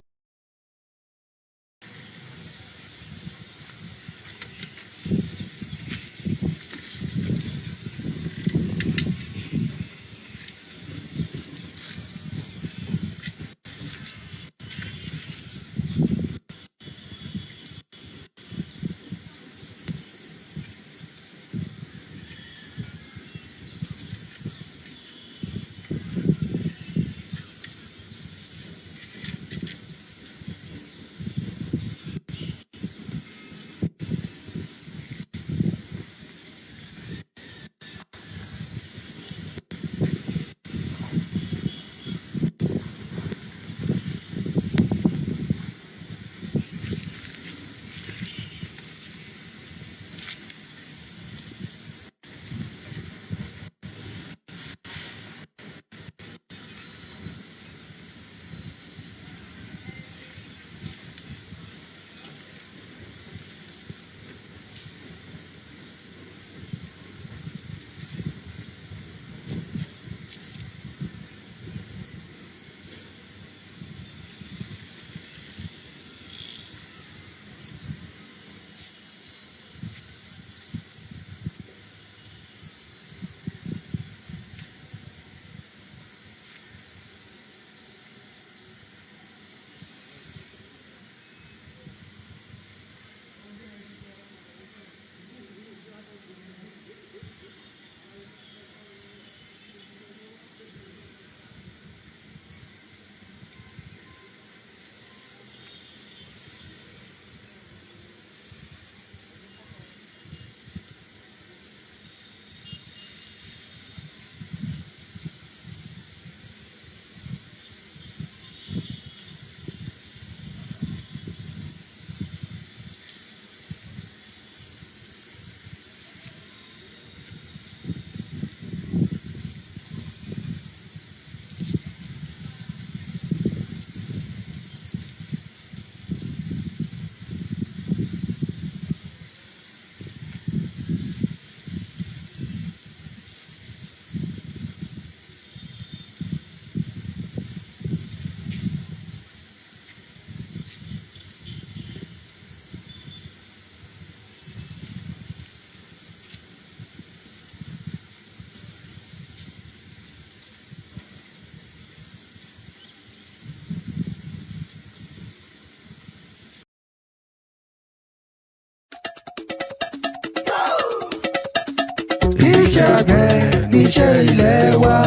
iṣẹ́ àgbẹ̀ níṣẹ́ ilé wa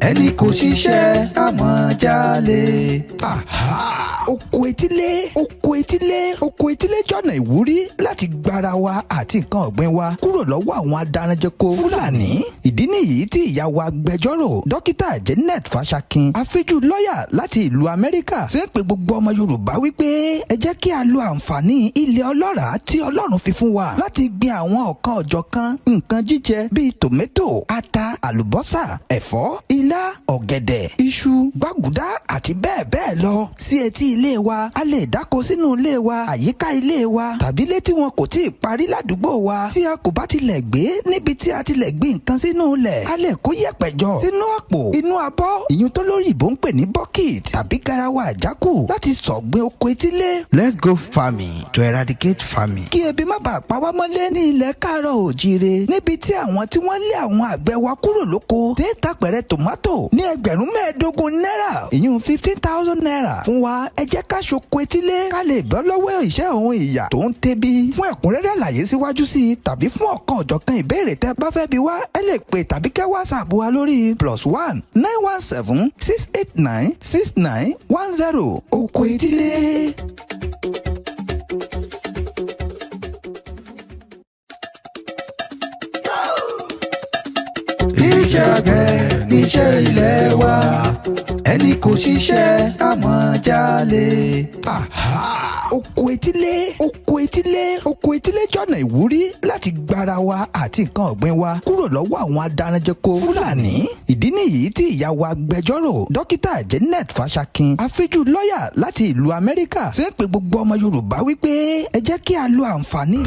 ẹni kò ṣiṣẹ́ àmọ́ jalè. oko etílé jọ̀nà ìwúrí láti gbára wa àti nǹkan ọ̀gbìn wa kúrò lọ́wọ́ àwọn adaranjẹko Fúlàní. Ìdí nìyí tí ìyá wa agbẹjọ́rò dókítà Janet Fashakin afíjú lọ́ọ̀yà láti ìlú Amẹ́ríkà ṣe ń pe gbogbo ọmọ Yorùbá wípé ẹ jẹ́ kí a lo àǹfààní ilẹ̀ ọlọ́ràá tí Ọlọ́run fi fún wa láti gbin àwọn ọ̀kan ọ̀jọ̀kan nǹkan jíjẹ bíi tòmẹ́tò, ata àlùbọ́sà ẹ̀fọ́ ilá ọ̀gẹ̀dẹ̀ iṣu gbàgùdá àti bẹ́ẹ̀ bẹ́ẹ̀ lọ sí etí ilé wa. A lè dáko sínú ilé wa àyíká ilé wa tàbí ilé tí wọn kò tí ì parí ládùúgbò wa. Tí a kò bá tilẹ̀ gbé níbi tí a tilẹ̀ gbé nǹkan sínú ilẹ̀, a lè kó yẹ̀pẹ̀ jọ sínú àpò inú abọ́ ìyún tó lórí ìbò ń pè ní bucket tàbí garawa àjákù láti sọ̀gbìn oko etílé. Let's go farming to eradicate famine. Kí ebi má bàa pa wá mọ́lé ní ilẹ̀ káàárọ̀ òjíire níbi tí àwọn tí wọ́n lé àwọn àgbẹ̀ wa kúrò lóko tí ń ta pẹ̀rẹ̀ tòmátò ní $15,000 ìyún 15,000 naira fún wa. Ẹ jẹ́ ká ṣoko etílé ká lè bọ́ lọ́wọ́ ìṣẹ́ òun ìyà tó ń tebi. Fún ẹ̀kúnrẹ́rẹ́ àlàyé síwájú sí i tàbí fún ọ̀kan ọ̀jọ̀kan ìbéèrè tẹ́ bá fẹ́ bi wá, ẹ lè pè tàbí kẹ́ WhatsApp wa lórí +1 917 689 6910. Oko etílé. Iṣẹ́ àgbẹ̀ níṣẹ́ ilé wa, ẹni kò ṣiṣẹ́ àmọ́ jalè. Oko etílé, oko etílé, oko etílé jọ̀nà ìwúrí láti gbára wa àti nǹkan ọ̀gbìn wa kúrò lọ́wọ́ àwọn adaranjẹko Fúlàní. Ìdí nìyí tí ìyá wa agbẹjọ́rò dókítà Janet Fashakin, afíjú lọ́yà láti ìlú Amẹ́ríkà, ṣe ń pe gbogbo ọmọ Yorùbá wípé ẹ jẹ́ kí a lo àǹfààní.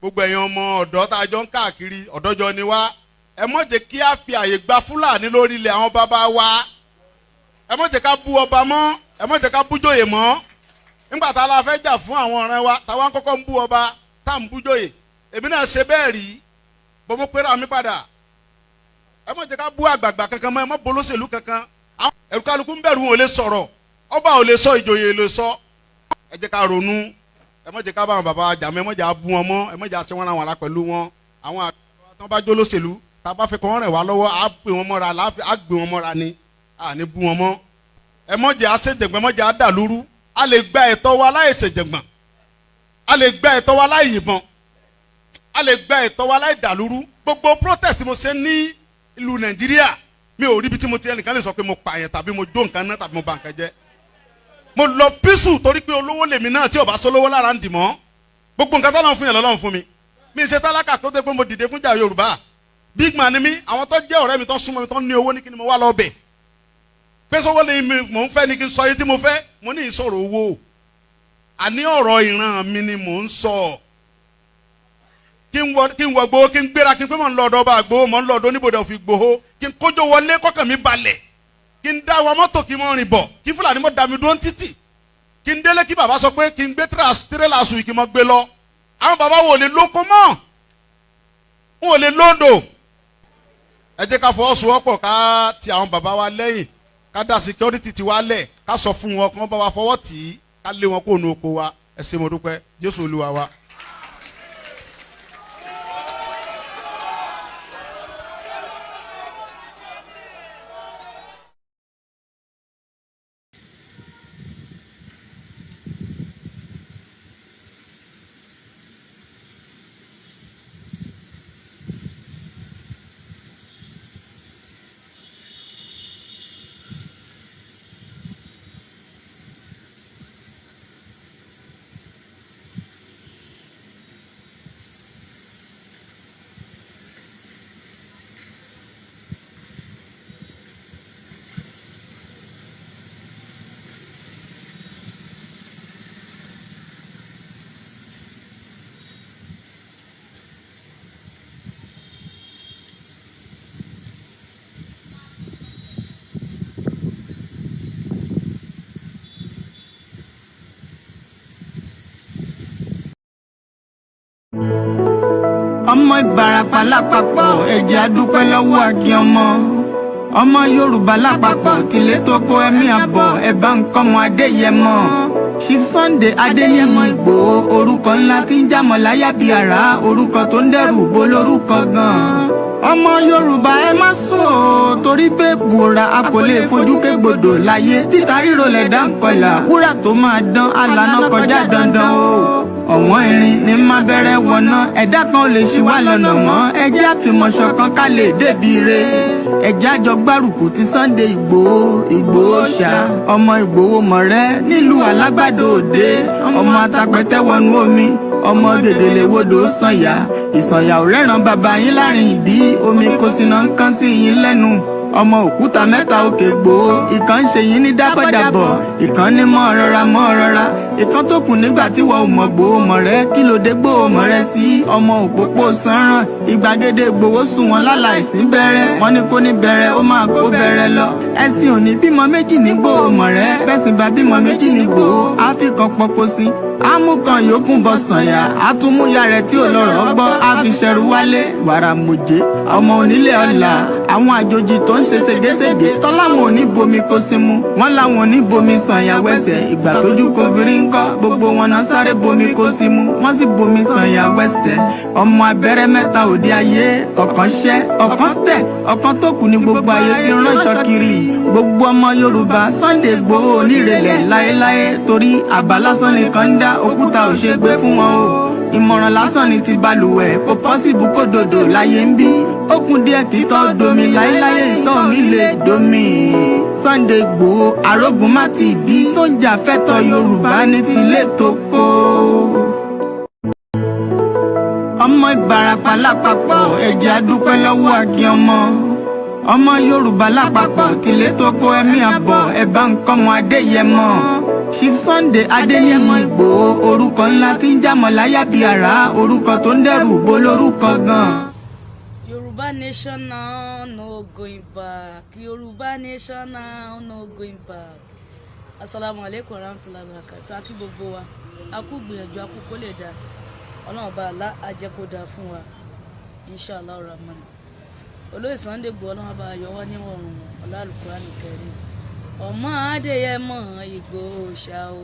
gbogbo ẹ̀yin ọmọ ọ̀dọ́ tá a jọ ń káàkiri ọ̀dọ́jọ́ ni wá, ẹ má jẹ́ kí a fi àyè gba Fúlàní lórí ilẹ̀ àwọn bàbá wa. Ẹ má jẹ́ ká bú ọba mọ́, ẹ má jẹ́ ká bú jòyè mọ́. Nígbà tá a la fẹ́ jà fún àwọn ọ̀rẹ́ wa, táwa ń kọ́kọ́ ń bú ọba tá à ń bú jòyè. Èmi náà ṣe bẹ́ẹ̀ rí, bọ́ mo pera mi padà. Ẹ má jẹ́ ká bú àgbààgbà kankan mọ́, ẹ má bolóṣèlú kankan. Ẹ̀rù kálukú ń bẹ̀rù wọn ò lè sọ̀rọ̀, ọba ò lè sọ, ìjòyè lè sọ. Ẹ jẹ́ ká ronú. Ẹ má jẹ́ ká bá àwọn bàbá jà mọ́, ẹ má jẹ́ abú wọn mọ́, ẹ má jẹ́ àṣẹ wọn ra wọn la pẹ̀lú wọn. Àwọn àgbà tó bá jó lóṣèlú, tá a bá fẹ́ kọ́ wọn rìn wá lọ́wọ́, á gbé wọn mọ́ra, á gbé wọn mọ́ra ni, à ní bú wọn mọ́. Ẹ má jẹ́ àṣejẹ̀gbọ́n, ẹ má jẹ́ àdàlúrú. A lè gba ẹ̀tọ́ wa láì ṣèjẹ̀gbọ́n, a lè gba ẹ̀tọ́ wa láì yìnbọn, a lè gba ẹ̀tọ́ wa láì dàlúrú. Gbogbo protest tí mo ṣe ní ìlú Nàìjíríà, mi ò rí ibi tí mo ti ẹnìkan lè sọ pé mo pààyàn tàbí mo jó nǹkan náà tàbí mo bà nǹkan jẹ́. Mo lọ písù torí pé olówó lèmi náà tí ò bá sólówó lára ń dì mọ́. Gbogbo nǹkan tó lọ́n fún yẹn lọ́lọ́run fún mi. Mi ṣe tálákà tó dé pé mo dìde fún jà Yorùbá. Big man ni mí, àwọn tó jẹ́ ọ̀rẹ́ mi tó súnmọ́ mi tó ní owó ní kí ni mo wá lọ bẹ̀. Pé sọ́wọ́ lè mi mò ń fẹ́ ni kí n sọ yìí tí mo fẹ́, mo ní ìsọ̀rọ̀ owó. Àní ọ̀rọ̀ ìran mi ni mò ń sọ. Kí n wọ gbowó, kí n gbéra, kí n pé mò ń lọ ọ̀dọ̀ ọba àgbowó, mò ń lọ ọ̀dọ̀ oníbodè òfin gbowó, kí n kójó wọlé kọ́kàn mi balẹ̀, kí n dá wa mọ́tò kí n mọ́ rìn bọ̀, kí Fúlàní mọ́ dá mi dúró títì, kí n délé kí bàbá sọ pé kí n gbé tírélà sùn kí n mọ́ gbé lọ. Àwọn bàbá wo lè lóko mọ́, wọn ò lè lóńdò. Ẹ jẹ́ ká fọwọ́sowọ́pọ̀ ká ti àwọn bàbá wa lẹ́yìn, ká dá security ti wa lẹ̀, ká sọ fún wọn kí wọ́n bá wa fọwọ́ tì í, ká lé wọn kó nu oko wa. Ẹ ṣé mo dúpẹ́, Jésù Olúwa wa. ọmọ Ìbàràpá lápapọ̀ ẹ jẹ́ a dúpẹ́ lọ́wọ́ Akin ọmọ Yorùbá lápapọ̀ tìlé tó kó ẹ̀mí àbọ̀ ẹ bá ń kọ́mọ Adéyẹmọ Chief Sunday Adéyẹmọ Ìgbòho orúkọ ńlá tí ń jámọ́ láyà bí àrá orúkọ tó ń dẹ́rù bo lórúkọ gan-an ọmọ Yorùbá ẹ má sùn o torí pé bùrà a kò lè fojú kégbodò láyé títa ríro lẹ̀dá ń kọlà wúrà tó máa dán alànà kọjá dandan o ọ̀wọ́n irin ní má bẹ̀rẹ̀ wọ̀nà ẹ̀dá kan ò lè ṣì wá lọ́nà mọ́ ẹ jẹ́ àfìmọ̀ṣọ̀ kan ká lè débi re ẹ jẹ́ àjọ gbárùkù ti Sunday Ìgbòho ṣá ọmọ Ìgbòho mọ̀rẹ́ nílùú Alágbàdo Òde ọmọ atapẹ̀tẹ̀ wọnú omi ọmọ gèdèlè wodò sànyà ìsànyà ò rẹ́ràn bàbá yín láàrin ìdí omi kò sínà ń kán sí yín lẹ́nu ọmọ òkúta mẹ́ta òkè Ìgbòho ìkan ń ṣe yín ní dábọ̀dàbọ̀ ìkan ní mọ́ rọra ìkan tó kù nígbà tí wọ́n ò mọ̀ Ìgbòho mọ̀rẹ́ kí ló dé Ìgbòho mọ̀rẹ́ sí ọmọ òpópó sanran ìgbàgede Ìgbòho sùn wọn láláìsí bẹ̀rẹ̀ wọn ní kó ní bẹ̀rẹ̀ ó máa kó bẹ̀rẹ̀ lọ ẹ̀sìn òní bímọ méjì ní Ìgbòho mọ̀rẹ́ bẹ́sìn bá bímọ méjì ní Ìgbòho àfikàn pọpọ sí amúkan yòókù bọ sànyà àtúmúyà rẹ̀ tí ò lọ́rọ̀ gbọ́ àfiṣẹrù wálé wàrà mòjé ọmọ onílé ọlà àwọn àjòjì tó ń ṣe ségesège tọ́láwọn ò ní bomi kó sí mu wọ́n láwọn ò ní bomi sànyà wẹ́sẹ̀ ìgbà tójú kò fi rí ńkọ́ gbogbo wọn náà sáré bomi kó sí mu wọ́n sì bomi sànyà wẹ́sẹ̀ ọmọ abẹ́rẹ́ mẹ́ta òde ayé ọ̀kan ṣẹ́ ọ̀kan tẹ̀ ọ̀kan tó kù ní gbogbo ayé ti ránṣọ kiri gbogbo ọmọ Yorùbá Sunday Ìgbòho onírèlẹ̀ láéláé torí àbá lásán nìkan ń dá òkúta ò ṣe gbé fún wọn o ìmọ̀ràn lásán ni ti balùwẹ̀ kò pọ́sibú kó dòdò láyé ń bí ó kún díẹ̀ kí tọ́ domi láéláyé ìtọ́ mi lè domi Sunday Ìgbòho arógun má ti dí tó ń jà fẹ́tọ̀ Yorùbá ní tilé tó kó ọmọ Ìbàràpá lápapọ̀ ẹ jẹ́ a dúpẹ́ lọ́wọ́ Akin ọmọ Yorùbá lápapọ̀ tìlé tó kó ẹ̀mí àbọ̀ ẹ bá ń kọ́mọ Adéyẹmọ Chief Sunday Adéyẹmọ Ìgbòho orúkọ ńlá tí ń jámọ́ láyà bí àrá orúkọ tó ń dẹ́rù bo lórúkọ gan. Yorùbá nation now no going back Yorùbá nation now no going back. Assalamu alaikum warahmatullahi wabarakatuh akí gbogbo wa a kú gbìyànjú a kú kó lè dá Ọlọ́run bá àlá ajẹ́kó dá fún wa inshallah rahman olóyè Sunday Ìgbòho Ọlọ́run bá yọ wá níwọ̀rùn Al-Qur'ani Karim ọmọ Adéyẹmọ Ìgbòho ṣá o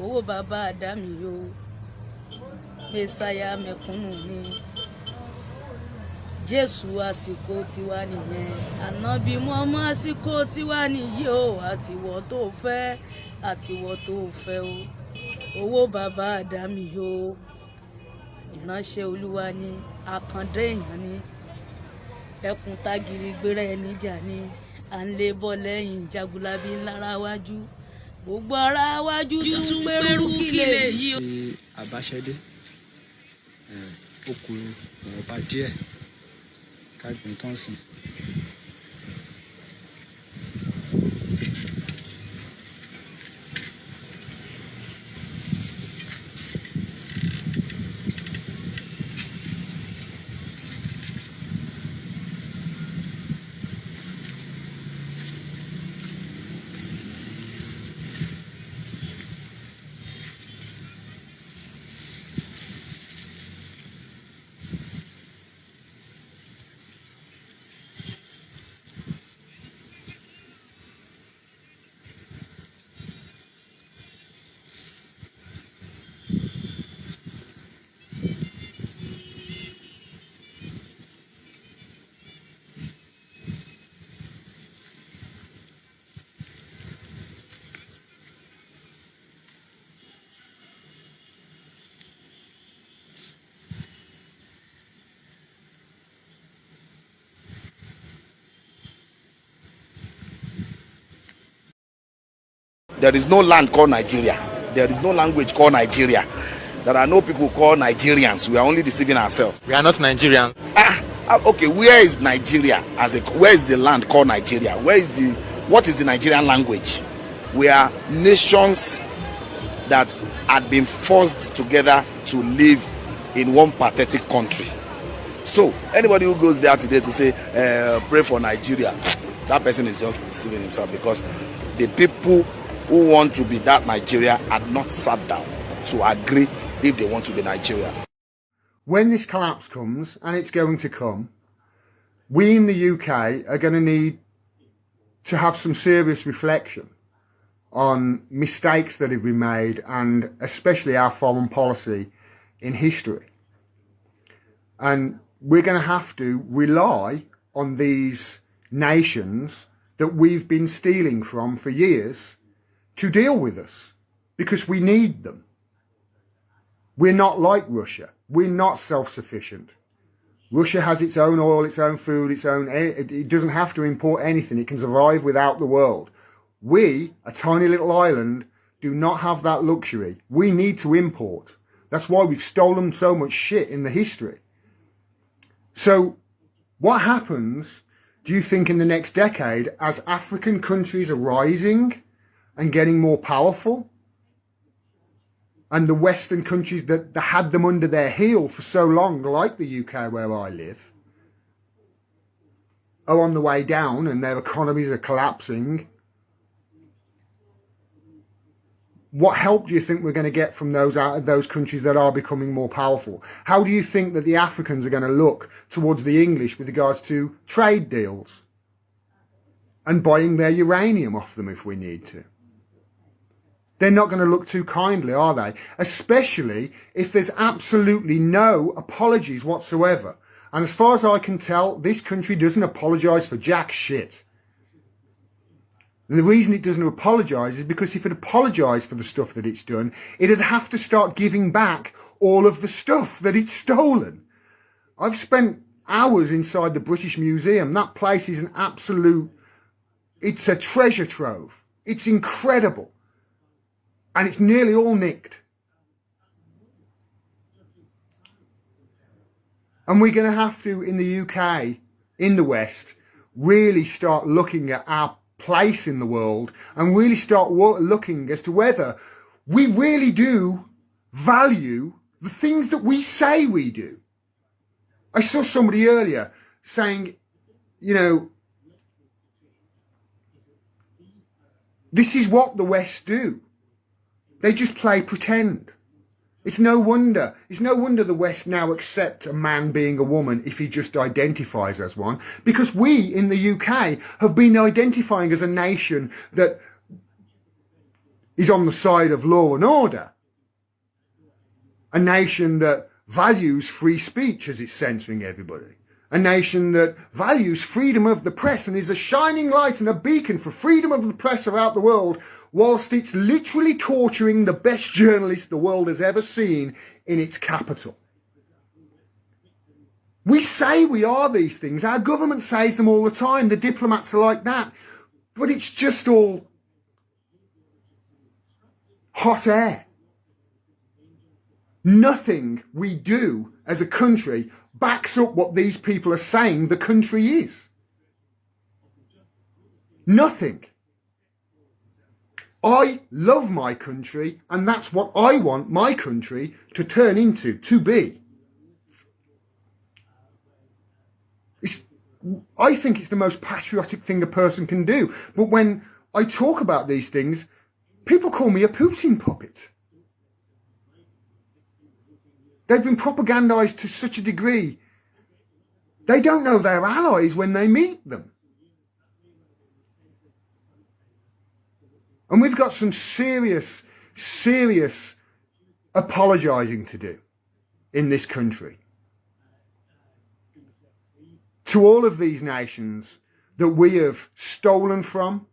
owó bàbá àdámì o mẹsàyà mẹ̀kúnnù ni Jésù àsìkò tiwa nìyẹn ànábì mọ́mọ́ àsìkò tiwa nìyí o àtiwọ́ tó fẹ́ o owó bàbá àdámì o ìránṣẹ́ Olúwa ni àkàndé èèyàn ni ẹkùn tágìrì gbéra ẹni jà ni à ń lé bọ́ lẹ́yìn jagunlabi ńlára wájú gbogbo ara wájú tún gbèrú kílẹ̀ yìí. ti àbáṣẹ́dé okùnrin ọ̀rọ̀ba díẹ̀ kágbìn tán sìn. There is no land called Nigeria. There is no language called Nigeria. There are no people called Nigerians. We are only deceiving ourselves. We are not Nigerians. Okay, where is Nigeria? Where is the land called Nigeria? What is the Nigerian language? We are nations that had been forced together to live in one pathetic country. So anybody who goes there today to say pray for Nigeria, that person is just deceiving himself, because the people who want to be that Nigeria had not sat down to agree if they want to be Nigeria. when this collapse comes, and it's going to come, we in the UK are going to need to have some serious reflection on mistakes that have been made, and especially our foreign policy in history. And we're going to have to rely on these nations that we've been stealing from for years to deal with us, because we need them. We're not like Russia. We're not self-sufficient. Russia has its own oil, its own food, it doesn't have to import anything. It can survive without the world. We, a tiny little island, do not have that luxury. We need to import. That's why we've stolen so much shit in the history. So what happens, do you think, in the next decade as African countries are rising and getting more powerful, and the Western countries that had them under their heel for so long, like the UK where I live, are on the way down and their economies are collapsing? What help do you think we're going to get from those countries that are becoming more powerful? How do you think that the Africans are going to look towards the English with regards to trade deals and buying their uranium off them if we need to? They're not going to look too kindly, are they? Especially if there's absolutely no apologies whatsoever. And as far as I can tell, this country doesn't apologise for jack shit. And the reason it doesn't apologise is because if it apologised for the stuff that it's done, it'd have to start giving back all of the stuff that it's stolen. I've spent hours inside the British Museum. That place is an absolute... It's a treasure trove. It's incredible. And it's nearly all nicked. And we're going to have to, in the UK, in the West, really start looking at our place in the world and really start looking as to whether we really do value the things that we say we do. I saw somebody earlier saying, you know, this is what the West do. They just play pretend. It's no wonder the West now accept a man being a woman if he just identifies as one, because we in the UK have been identifying as a nation that is on the side of law and order. A nation that values free speech as it's censoring everybody. A nation that values freedom of the press and is a shining light and a beacon for freedom of the press throughout the world, whilst it's literally torturing the best journalists the world has ever seen in its capital. We say we are these things. Our government says them all the time. The diplomats are like that. But it's just all hot air. Nothing we do as a country backs up what these people are saying the country is. Nothing. I love my country, and that's what I want my country to turn into, to be. I think it's the most patriotic thing a person can do. But when I talk about these things, people call me a Putin puppet. They've been propagandized to such a degree. They don't know their allies when they meet them. And we've got some serious apologising to do in this country. To all of these nations that we have stolen from,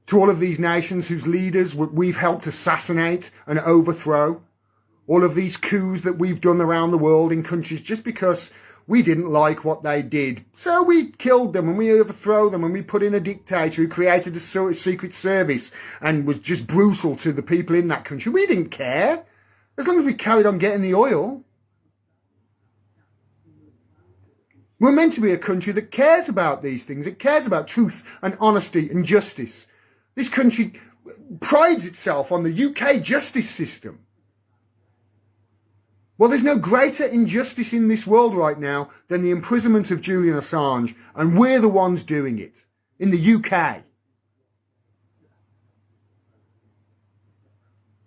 to all of these nations whose leaders we've helped assassinate and overthrow, all of these coups that we've done around the world in countries just because we didn't like what they did. So we killed them and we overthrew them and we put in a dictator who created a secret service and was just brutal to the people in that country. We didn't care, as long as we carried on getting the oil. We're meant to be a country that cares about these things. It cares about truth and honesty and justice. This country prides itself on the UK justice system. Well, there's no greater injustice in this world right now than the imprisonment of Julian Assange, and we're the ones doing it in the UK.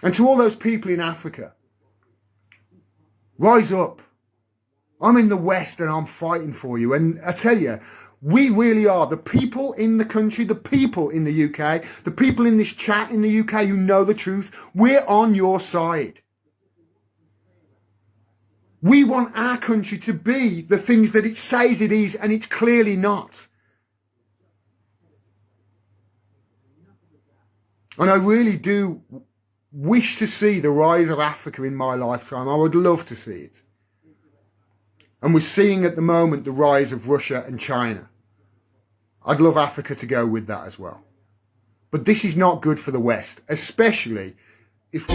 And to all those people in Africa, rise up, I'm in the West and I'm fighting for you. And I tell you, we really are. The people in the country, the people in the UK, the people in this chat in the UK who know the truth, we're on your side. We want our country to be the things that it says it is, and it's clearly not. And I really do wish to see the rise of Africa in my lifetime. I would love to see it. And we're seeing at the moment the rise of Russia and China. I'd love Africa to go with that as well. But this is not good for the West, especially if we...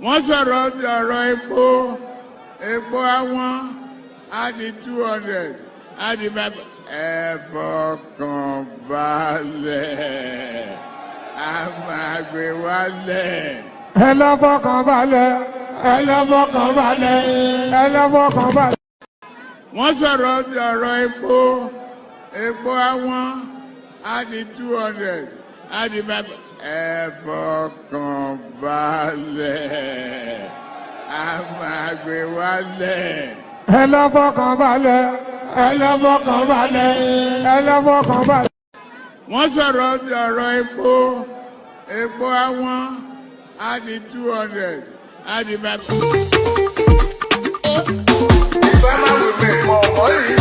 wọ́n sọ̀rọ̀ ọ̀rọ̀ epo àwọn á di 200 á di bàbá. Ẹ fọkàn balẹ̀ a máa gbé wálẹ̀. Ẹ lọ fọkàn balẹ̀, ẹ lọ fọkàn balẹ̀, ẹ lọ fọkàn balẹ̀. Wọ́n sọ̀rọ̀ ọ̀rọ̀ epo àwọn á di 200 á di bàbá. Ẹ fọkàn balẹ̀ a máa gbé wálẹ̀. Ẹ lọ fọkàn balẹ̀, ẹ lọ fọkàn balẹ̀, ẹ lọ fọkàn balẹ̀. Wọ́n sọ̀rọ̀ ọ̀rọ̀ epo àwọn á di 200 á di bàbá. Ìfẹ́mà will make more money.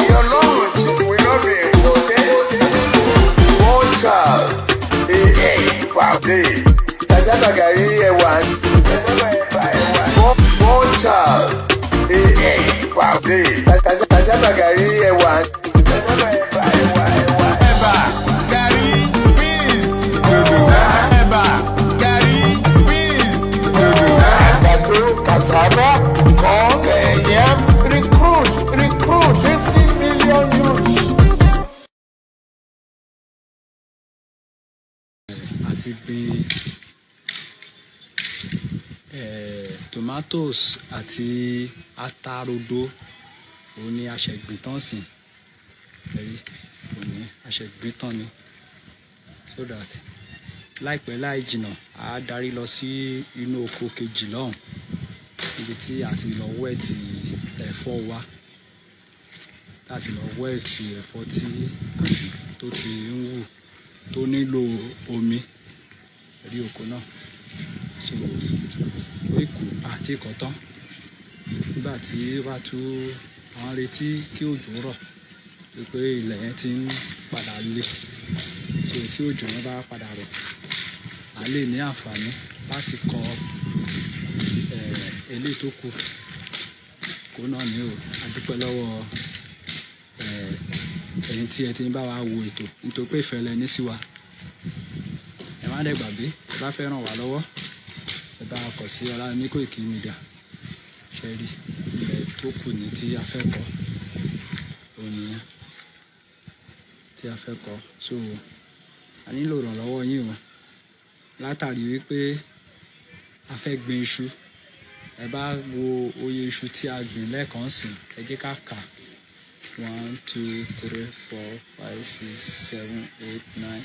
Your lunch will not be important. One child, per day. Kasaba gari ewan. One child, per day. Kasaba gari ewan. Eba, gari, beans. Eba, gari, beans. Àgbàdo, cassava, corn, yam, recruit 50 million youths. Àti gbin tomatoes àti atarodo òun ni aṣẹ̀gbìn tán sìn ẹ̀rí òun ni aṣẹ̀gbìn tán ni so that láìpẹ́ láì jìnnà a darí lọ sí inú oko kejì lọ́hùn níbi tí a ti lọ wẹ́ẹ̀tì ẹ̀fọ́ wa láti lọ wẹ́ẹ̀tì ẹ̀fọ́ tí tó ti ń wù tó nílò omi rí oko náà so ó ìkù àti ìkọ̀tán nígbà tí wá tú àwọn retí kí òjò rọ̀ pé ilẹ̀ yẹn ti ń padà le so tí òjò yẹn bá padà rọ̀ a lè ní àǹfààní láti kọ eléyìí tó kù kó náà ní o a dúpẹ́ lọ́wọ́ ẹ̀yin tí ẹ ti ń bá wa wo ètò nítorí pé ìfẹ́ lẹ ní sí wa ẹ má dẹ̀ gbàgbé ẹ bá fẹ́ ràn wá lọ́wọ́ ẹ bá kọ sí ní Koikimedia ṣe rí ilẹ̀ tó kù ní tí a fẹ́ kọ́ ònìyàn tí a fẹ́ kọ́ so a nílò ìrànlọ́wọ́ yín o látàrí wípé a fẹ́ gbin iṣu. Ẹ bá wo oye iṣu tí a gbìn lẹ́ẹ̀kan sìn, ẹ jẹ́ ká kà 1 2 3 4 5 6 7 8 9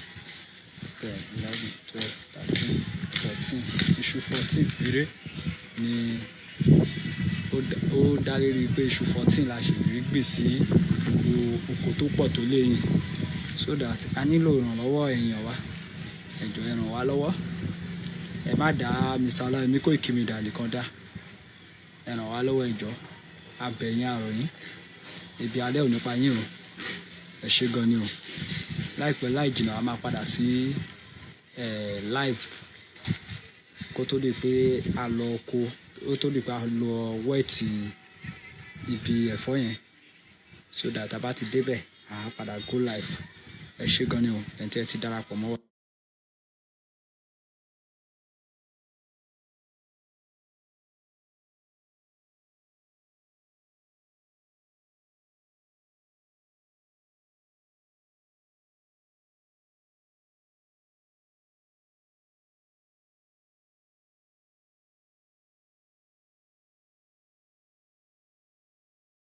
10 11 12 13 14 iṣu 14 péré ni ó dá lérí pé iṣu 14 la ṣe rí gbìn sí oko tó pọ̀ tó léyìn. So that a nílò ìrànlọ́wọ́ èèyàn wa, ẹ jọ̀ọ́ ẹ ràn wá lọ́wọ́. Ẹ má dá Mr. Ọláyẹmí Koikimedia nìkan dá, ẹ ràn wá lọ́wọ́ ẹ jọ̀ọ́, a bẹ̀ yín, a rọ̀ yín. Ebi alẹ́ ò ní pa yín o, ẹ ṣé gan ni o. Láìpẹ́ láì jìnnà a máa padà sí live kó tó di pé a lọ oko, ó tó di pé a lọ wẹ́ẹ̀tì ibi ẹ̀fọ́ yẹn, so that a bá ti débẹ̀ a padà go live. Ẹ ṣé gan ni o, ẹ̀ ń tí ẹ ti darapọ̀ mọ́ wa.